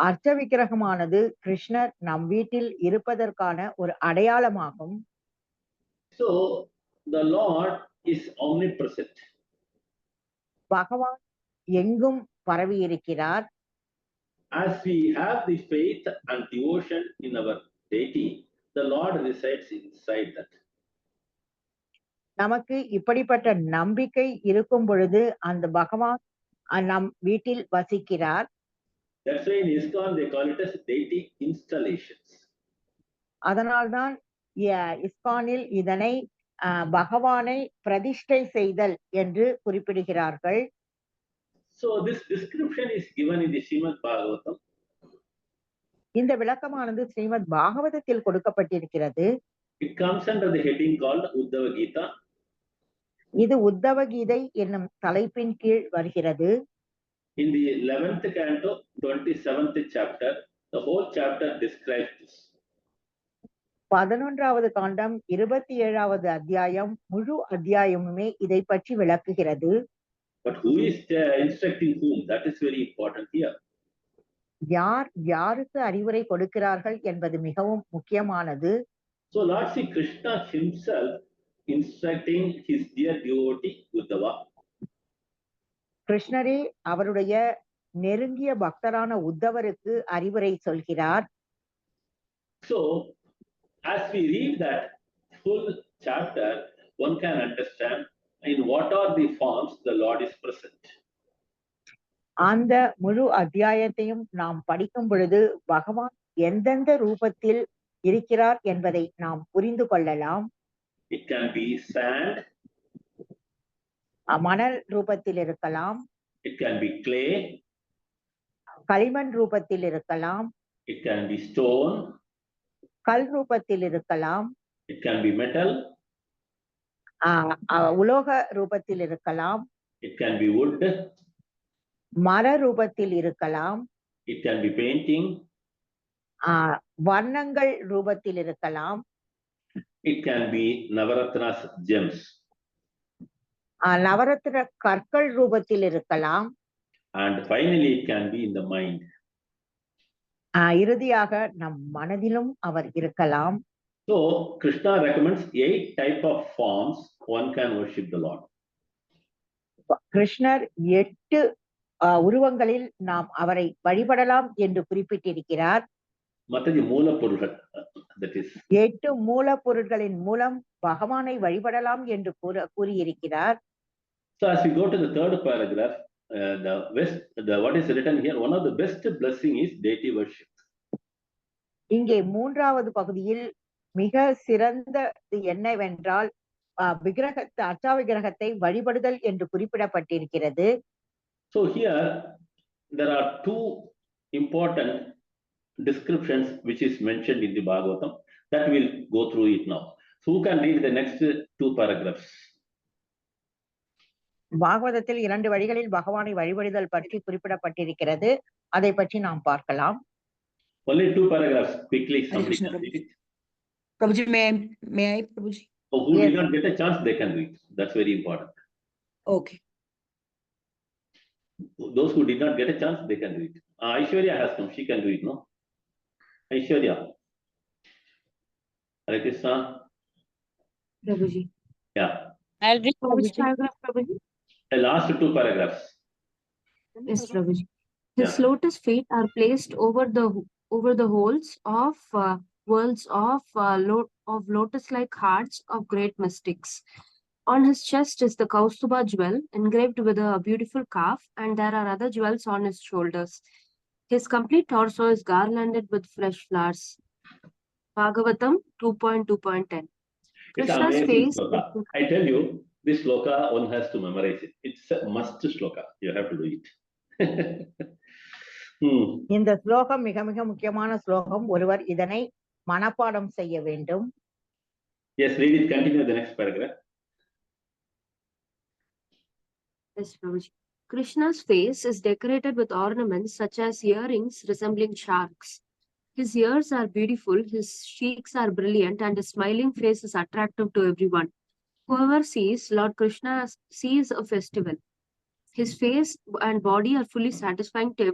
அர்ச்ச விக்கிரகமானது கிருஷ்ணர் நம் வீட்டில் இருப்பதற்கான ஒரு அடையாளமாகும். So the Lord is omnipresent. பகவான் எங்கும் பரவி இருக்கிறார். as we have the faith and devotion in our deity, the Lord resides inside that. நமக்கு இப்படிப்பட்ட நம்பிக்கை இருக்கும் பொழுது அந்த பகவான் நம் வீட்டில் வசிக்கிறார். That's why in ISKCON they call it as deity installations. அதனால்தான் இஸ்கானில் இதனை பகவானை பிரதிஷ்டை செய்தல் என்று குறிப்பிடுகிறார்கள். So this description is given in the Srimad Bhagavatam. இந்த விளக்கமானது ஸ்ரீமத் பாகவதத்தில் கொடுக்கப்பட்டிருக்கிறது. It comes under the heading called Uddhava Gita. இது உத்தவ கீதை என்னும் தலைப்பின் கீழ் வருகிறது. In the 11th canto, 27th chapter, the whole chapter describes this. 11வது காண்டம் 27வது அத்தியாயம் முழு அத்தியாயமுமே இதை பற்றி விளக்குகிறது. But who is instructing whom? That is very important here. யார் யாருக்கு அறிவுரை கொடுக்கிறார்கள் என்பது மிகவும் முக்கியமானது. So Lord Sri Krishna himself instructing his dear devotee Uddhava. கிருஷ்ணரே அவருடைய நெருங்கிய பக்தரான உத்தவருக்கு அறிவுரை சொல்கிறார். So as we read that full chapter, one can understand in what are the forms the Lord is present. அந்த முழு அத்தியாயத்தையும் நாம் படிக்கும் பொழுது பகவான் எந்தெந்த ரூபத்தில் இருக்கிறார் என்பதை நாம் புரிந்து கொள்ளலாம். It can be sand. மணல் ரூபத்தில் இருக்கலாம். It can be clay. களிமண் ரூபத்தில் இருக்கலாம். It can be stone. கல் ரூபத்தில் இருக்கலாம். It can be metal. உலோக ரூபத்தில் இருக்கலாம். It can be wood. மர ரூபத்தில் இருக்கலாம். It can be painting. வண்ணங்கள் ரூபத்தில் இருக்கலாம். It can be Navaratna's gems. நவரத்ன கற்கள் ரூபத்தில் இருக்கலாம். And finally it can be in the mind. இறுதியாக நம் மனதிலும் அவர் இருக்கலாம். So Krishna recommends 8 type of forms one can worship the Lord. கிருஷ்ணர் 8 உருவங்களில் நாம் அவரை வழிபடலாம் என்று குறிப்பிட்டிருக்கிறார். மத்தது மூலப்பொருள்கள், that is 8 மூலப்பொருட்களின் மூலம் பகவானை வழிபடலாம் என்று கூறியிருக்கிறார். So as we go to the third paragraph, what is written here, one of the best blessing is deity worship. இங்கே 3வது பகுதியில் மிக சிறந்தது என்னவென்றால் அர்ச்சா விக்கிரகத்தை வழிபடுதல் என்று குறிப்பிடப்பட்டிருக்கிறது. So here there are 2 important descriptions which is mentioned in the Bhagavatam that we'll go through it now. So who can read the next 2 paragraphs? பாகவதத்தில் 2 வழிகளில் பகவானை வழிபடுதல் பற்றி குறிப்பிடப்பட்டிருக்கிறது. அதை பற்றி நாம் பார்க்கலாம். Only 2 paragraphs quickly. Somebody can read it. Prabhuji, may I, Prabhuji? So who Yes. did not get a chance, they can read. That's very important. Okay. Those who did not get a chance, they can read. Aishwarya has come. She can do it, no? Aishwarya. Hare Krishna. Prabhuji. Yeah. I'll read Which paragraph, Prabhuji? The last 2 paragraphs. Yes, Prabhuji. His Yeah. lotus feet are placed over the holes of worlds of lotus-like hearts of great mystics. On his chest is the Kaustuba jewel engraved with a beautiful calf, and there are other jewels on his shoulders. His complete torso is garlanded with fresh flowers. Bhagavatam 2.2.10. It's Krishna's amazing face. sloka. I tell you, this sloka one has to memorize it. It's a must sloka. You have to do it. இந்த ஸ்லோகம் மிக மிக முக்கியமான ஸ்லோகம். ஒருவர் இதனை மனப்பாடம் செய்ய வேண்டும். Yes, read it. Continue the next paragraph. Yes, Prabhuji. Krishna's face is decorated with ornaments such as earrings resembling sharks. His ears are beautiful, his cheeks are brilliant, and his smiling face is attractive to everyone. Whoever sees Lord Krishna sees a festival. His face and body are fully satisfying to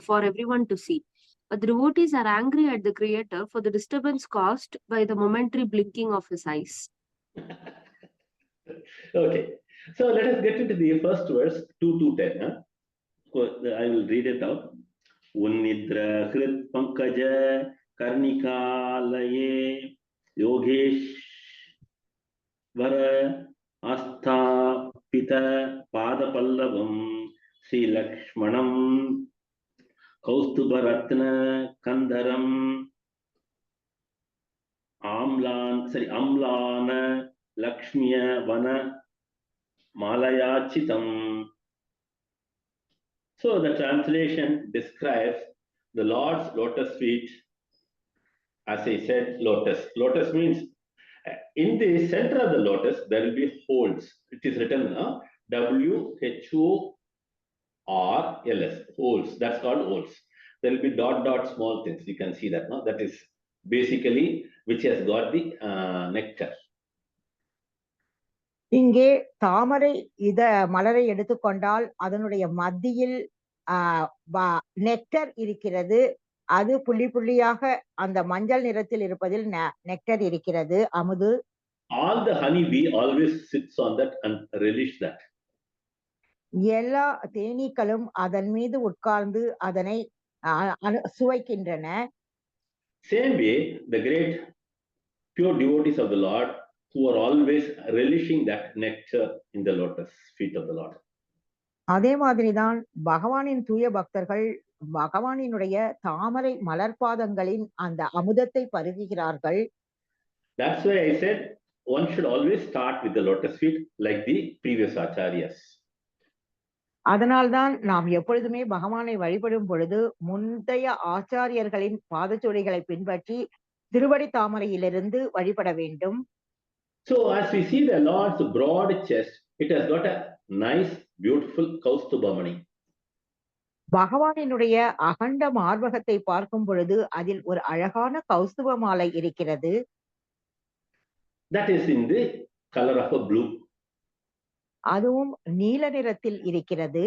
for everyone to see. But the devotees are angry at the Creator for the disturbance caused by the momentary blinking of his eyes. Okay. So let us get into the first verse, 2 to 10. I will read it out. Unnidra Hrit Pankaja Karnikalaye Yogeshvara Astha Pita Padapallavam Sri Lakshmanam Kaustubaratna Kandaram Amlana Lakshmiya Vana Malayachitam. So the translation describes the Lord's lotus feet. As I said, lotus. Lotus means in the center of the lotus, there will be holes. It is written WHORLS, holes. That's called holes. There will be dot small things. You can see that. No? That is basically which has got the nectar. இங்கே தாமரை மலரை எடுத்துக்கொண்டால் அதனுடைய மத்தியில் nectar இருக்கிறது. அது புள்ளி புள்ளியாக அந்த மஞ்சள் நிறத்தில் இருப்பதில் நெக்டர் இருக்கிறது, அமுது. All the honey bee always sits on that and relish that. எல்லா தேனீக்களும் அதன் மீது உட்கார்ந்து அதனை சுவைக்கின்றன. Same way, the great pure devotees of the Lord who are always relishing that nectar in the lotus feet of the Lord. அதே மாதிரிதான் பகவானின் தூய பக்தர்கள் பகவானினுடைய தாமரை மலர்பாதங்களின் அந்த அமுதத்தை பருகுகிறார்கள். That's why I said one should always start with the lotus feet like the previous acharyas. அதனால்தான் நாம் எப்பொழுதுமே பகவானை வழிபடும் பொழுது முந்தைய ஆச்சாரியர்களின் பாதச்சுவடிகளை பின்பற்றி திருவடி தாமரையிலிருந்து வழிபட வேண்டும். So as we see the Lord's broad chest, it has got a nice, beautiful Kaustubhamani. பகவானினுடைய அகண்ட மார்பகத்தை பார்க்கும் பொழுது அதில் ஒரு அழகான கௌஸ்துப மாலை இருக்கிறது. That is in the color of a blue. அதுவும் நீல நிறத்தில் இருக்கிறது.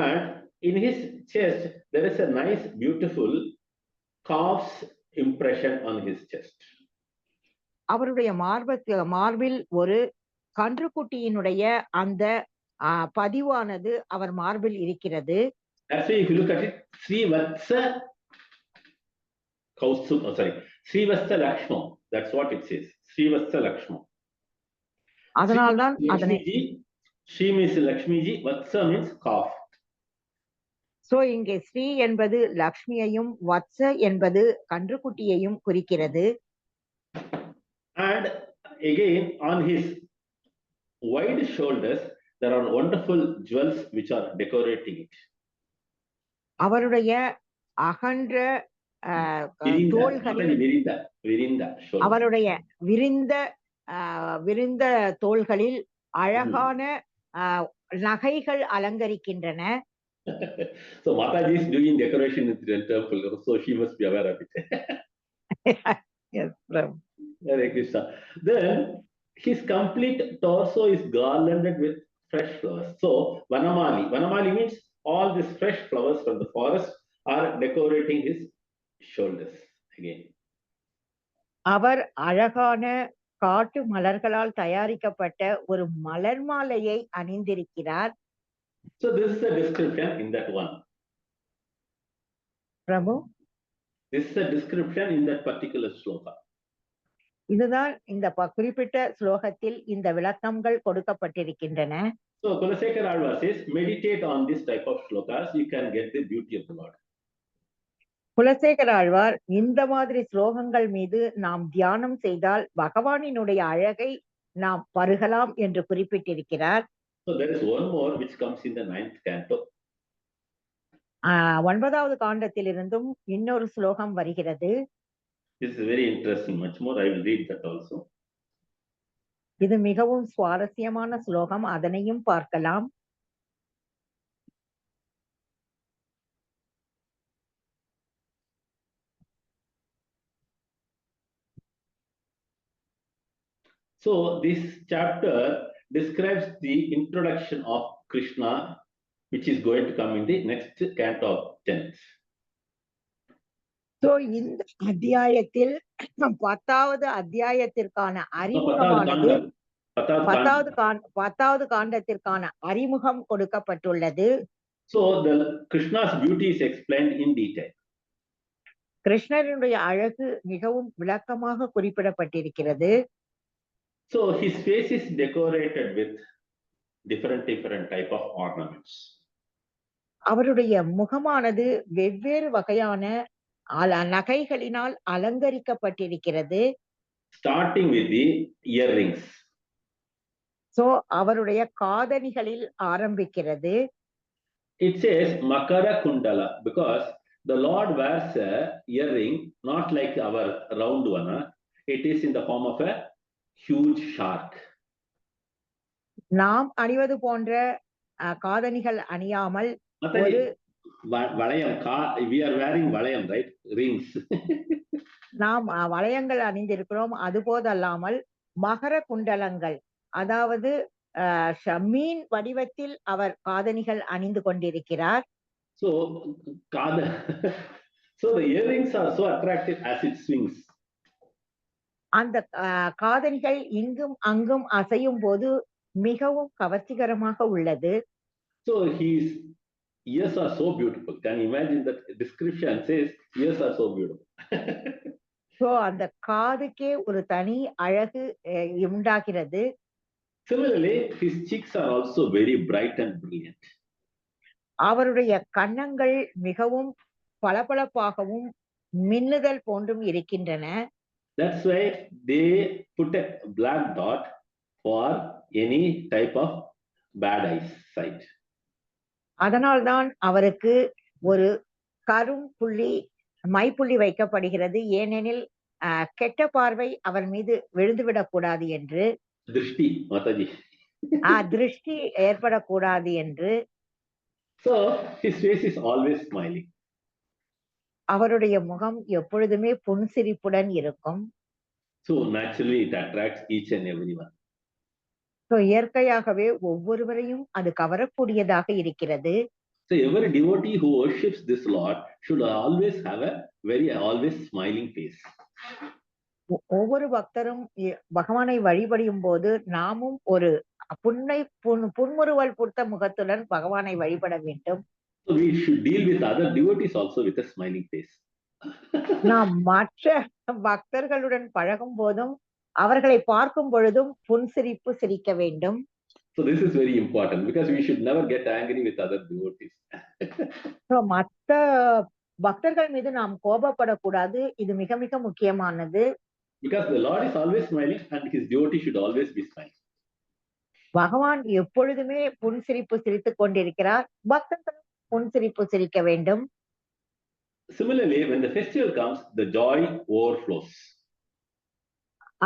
And in his chest, there is a nice, beautiful calf's impression on his chest. அவருடைய மார்பில் ஒரு கன்றுக்குட்டியினுடைய அந்த பதிவானது அவர் மார்பில் இருக்கிறது. Actually, if you look at it, Srivatsa Srivatsa Lakshma. That's what it says. Srivatsa Lakshma. அதனால்தான் அதனை Shri means Lakshmi ji, Vatsa means calf. So இங்கே ஸ்ரீ என்பது லக்ஷ்மியையும் வத்ச என்பது கன்றுக்குட்டியையும் குறிக்கிறது. And again on his wide shoulders there are wonderful jewels which are decorating it. அவருடைய அகன்ற தோள்களில் அவருடைய விரிந்த தோள்களில் அழகான நகைகள் அலங்கரிக்கின்றன. So Mataji is doing decoration in the temple, so she must be aware of it. Yes, Prabhu. Hare Krishna. Then his complete torso is garlanded with fresh flowers. So Vanamali means all these fresh flowers from the forest are decorating his shoulders again. அவர் அழகான காட்டு மலர்களால் தயாரிக்கப்பட்ட ஒரு மலர் மாலையை அணிந்திருக்கிறார். So this is a description in that one. Prabhu, this is a description in that particular shloka. இதுதான் இந்த குறிப்பிட்ட ஸ்லோகத்தில் இந்த விளக்கங்கள் கொடுக்கப்பட்டிருக்கின்றன. So Kulasekara Alvar says, meditate on this type of shlokas, you can get the beauty of the Lord. Kulasekara Alvar இந்த மாதிரி ஸ்லோகங்கள் மீது நாம் தியானம் செய்தால் பகவானினுடைய அழகை நாம் பருகலாம் என்று குறிப்பிட்டிருக்கிறார். So there is one more which comes in the 9th canto. 9வது காண்டத்திலிருந்தும் இன்னொரு ஸ்லோகம் வருகிறது. This is very interesting, much more. I will read that also. இது மிகவும் சுவாரஸ்யமான ஸ்லோகம், அதனையும் பார்க்கலாம். So this chapter describes the introduction of Krishna, which is going to come in the next canto of 10th. So இந்த அத்தியாயத்தில் 10வது அத்தியாயத்திற்கான அறிமுகமானது 10வது காண்டத்திற்கான அறிமுகம் கொடுக்கப்பட்டுள்ளது. So the Krishna's beauty is explained in detail. கிருஷ்ணனுடைய அழகு மிகவும் விளக்கமாக குறிப்பிடப்பட்டிருக்கிறது. So his face is decorated with different type of ornaments. அவருடைய முகமானது வெவ்வேறு வகையான நகைகளினால் அலங்கரிக்கப்பட்டிருக்கிறது. Starting with the earrings. So அவருடைய காதணிகளில் ஆரம்பிக்கிறது. It says Makara Kundala because the Lord wears a earring not like our round one. It is in the form of a huge shark. நாம் அணிவது போன்ற காதணிகள் அணியாமல் ஒரு வளையம், we are wearing வளையம், right? Rings. நாம் வளையங்கள் அணிந்திருக்கிறோம். அதுபோது அல்லாமல் மகர குண்டலங்கள், அதாவது மீன் வடிவத்தில் அவர் காதணிகள் அணிந்து கொண்டிருக்கிறார். So the earrings are so attractive as it swings. அந்த காதணிகள் இங்கும் அங்கும் அசையும் போது மிகவும் கவர்ச்சிகரமாக உள்ளது. So his ears are so beautiful. Can you imagine that description says ears are so beautiful. So அந்த காதுக்கே ஒரு தனி அழகு உண்டாகிறது. Similarly, his cheeks are also very bright and brilliant. அவருடைய கன்னங்கள் மிகவும் பளபளப்பாகவும் மின்னுதல் போன்றும் இருக்கின்றன. That's why they put a black dot for any type of bad eyesight. அதனால்தான் அவருக்கு ஒரு கரும் புள்ளி மைப்புள்ளி வைக்கப்படுகிறது. ஏனெனில் கெட்ட பார்வை அவர் மீது விழுந்துவிடக் கூடாது என்று. திருஷ்டி மாதாஜி. திருஷ்டி ஏற்படக்கூடாது என்று. So his face is always smiling. அவருடைய முகம் எப்பொழுதுமே புன்சிரிப்புடன் இருக்கும். So naturally it attracts each and everyone. So இயற்கையாகவே ஒவ்வொருவரையும் அது கவரக்கூடியதாக இருக்கிறது. So every devotee who worships this Lord should always have a always smiling face. ஒவ்வொரு பக்தரும் பகவானை வழிபடும் போது நாமும் ஒரு புன்முறுவல் புத்த முகத்துடன் பகவானை வழிபட வேண்டும். So we should deal with other devotees also with a smiling face. நாம் மற்ற பக்தர்களுடன் பழகும் போதும் அவர்களை பார்க்கும் பொழுதும் புன்சிரிப்பு சிரிக்க வேண்டும். So this is very important because we should never get angry with other devotees. So மற்ற பக்தர்கள் மீது நாம் கோபப்படக்கூடாது. இது மிக மிக முக்கியமானது. Because the Lord is always smiling and his devotee should always be smiling. பகவான் எப்பொழுதுமே புன்சிரிப்பு சிரித்துக் கொண்டிருக்கிறார். பக்தர்களும் புன்சிரிப்பு சிரிக்க வேண்டும். Similarly, when the festival comes, the joy overflows.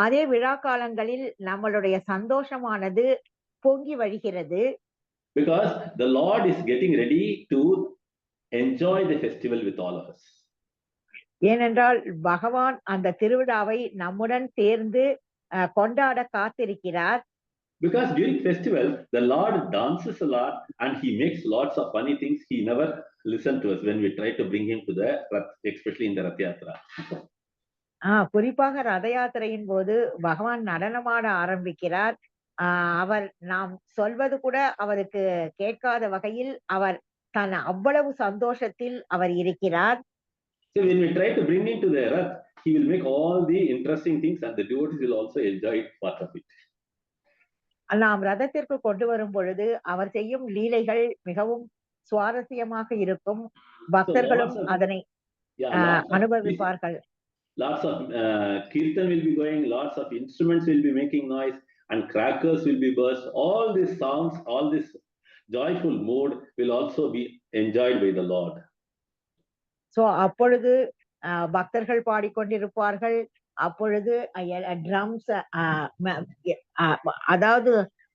அதே விழா காலங்களில் நம்மளுடைய சந்தோஷமானது பொங்கி வழிகிறது. Because the Lord is getting ready to enjoy the festival with all of us. ஏனென்றால் பகவான் அந்த திருவிழாவை நம்முடன் சேர்ந்து கொண்டாட காத்திருக்கிறார். Because during festival, the Lord dances a lot and he makes lots of funny things. He never listened to us when we try to bring him to the Rath, especially in the Rath Yatra. குறிப்பாக ரத யாத்திரையின் போது பகவான் நடனமாட ஆரம்பிக்கிறார். அவர் நாம் சொல்வது கூட அவருக்கு கேட்காத வகையில் அவர் தன் அவ்வளவு சந்தோஷத்தில் அவர் இருக்கிறார். So when we try to bring him to the Rath, he will make all the interesting things and the devotees will also enjoy part of it. நாம் ரதத்திற்கு கொண்டு வரும் பொழுது அவர் செய்யும் லீலைகள் மிகவும் சுவாரஸ்யமாக இருக்கும். பக்தர்களும் அதனை அனுபவிப்பார்கள். Lots of kirtan will be going, lots of instruments will be making noise and crackers will be burst. All these sounds, all this joyful mood will also be enjoyed by the Lord. So அப்பொழுது பக்தர்கள் பாடிக்கொண்டிருப்பார்கள். அப்பொழுது drums, அதாவது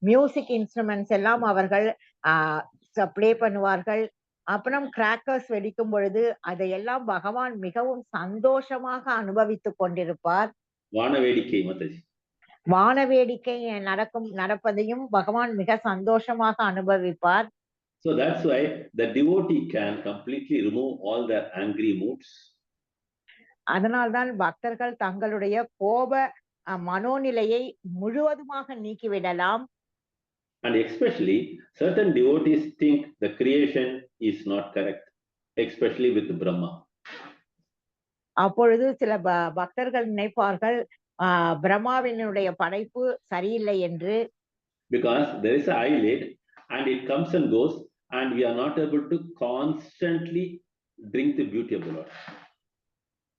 music instruments எல்லாம் அவர்கள் play பண்ணுவார்கள். அப்புறம் crackers வெடிக்கும் பொழுது அதையெல்லாம் பகவான் மிகவும் சந்தோஷமாக அனுபவித்துக் கொண்டிருப்பார். வானவேடிக்கை நடப்பதையும் பகவான் மிக சந்தோஷமாக அனுபவிப்பார். So that's why the devotee can completely remove all their angry moods. அதனால்தான் பக்தர்கள் தங்களுடைய கோப மனோநிலையை முழுவதுமாக நீக்கிவிடலாம். And especially certain devotees think the creation is not correct, especially with Brahma. அப்பொழுது சில பக்தர்கள் நினைப்பார்கள் பிரம்மாவினுடைய படைப்பு சரியில்லை என்று. Because there is an eyelid and it comes and goes and we are not able to constantly drink the beauty of the Lord.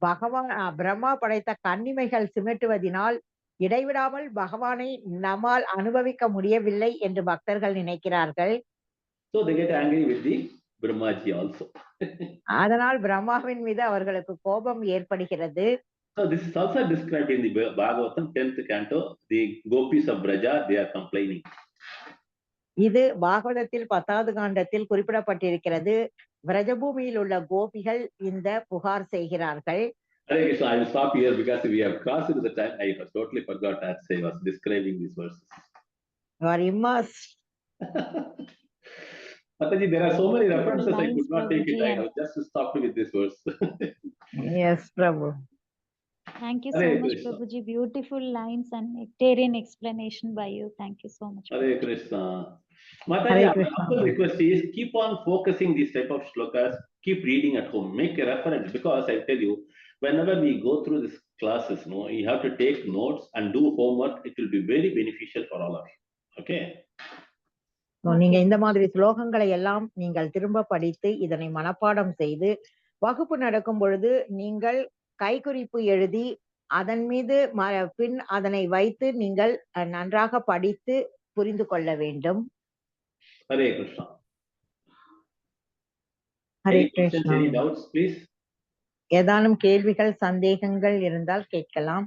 பகவான் பிரம்மா படைத்த கன்னிமைகள் சிமிட்டுவதினால் இடைவிடாமல் பகவானை நம்மால் அனுபவிக்க முடியவில்லை என்று பக்தர்கள் நினைக்கிறார்கள். So they get angry with the Brahmaji also. அதனால் பிரம்மாவின் மீது அவர்களுக்கு கோபம் ஏற்படுகிறது. So this is also described in the Bhagavatam 10th canto. The gopis of Braja, they are complaining. இது பாகவதத்தில் 10வது காண்டத்தில் குறிப்பிடப்பட்டிருக்கிறது. விரஜபூமியில் உள்ள கோபிகள் இந்த புகார் செய்கிறார்கள். Hare Krishna, I will stop here because we have crossed the time. I totally forgot as I was describing these verses. You are immersed. Mataji, there are so many references I Lines could not take it. I Prabhuji, have just stopped with this verse. Yes, Prabhu. Thank you so Hare much, Krishna. Prabhuji. Beautiful lines and nectarian explanation by you. Thank you so much. Hare Krishna. Mataji, Hare my Krishna. humble request is keep on focusing these type of shlokas, keep reading at home, make a reference, because I tell you, whenever we go through these classes, no, you have to take notes and do homework. It will be very beneficial for all of you. Okay? நீங்க இந்த மாதிரி ஸ்லோகங்களை எல்லாம் நீங்கள் திரும்ப படித்து இதனை மனப்பாடம் செய்து வகுப்பு நடக்கும் பொழுது நீங்கள் கைக்குறிப்பு எழுதி அதன் மீது பின் அதனை வைத்து நீங்கள் நன்றாக படித்து புரிந்து கொள்ள வேண்டும். Hare Krishna. Hare Any questions, Krishna. any doubts, please? ஏதானும் கேள்விகள் சந்தேகங்கள் இருந்தால் கேட்கலாம்.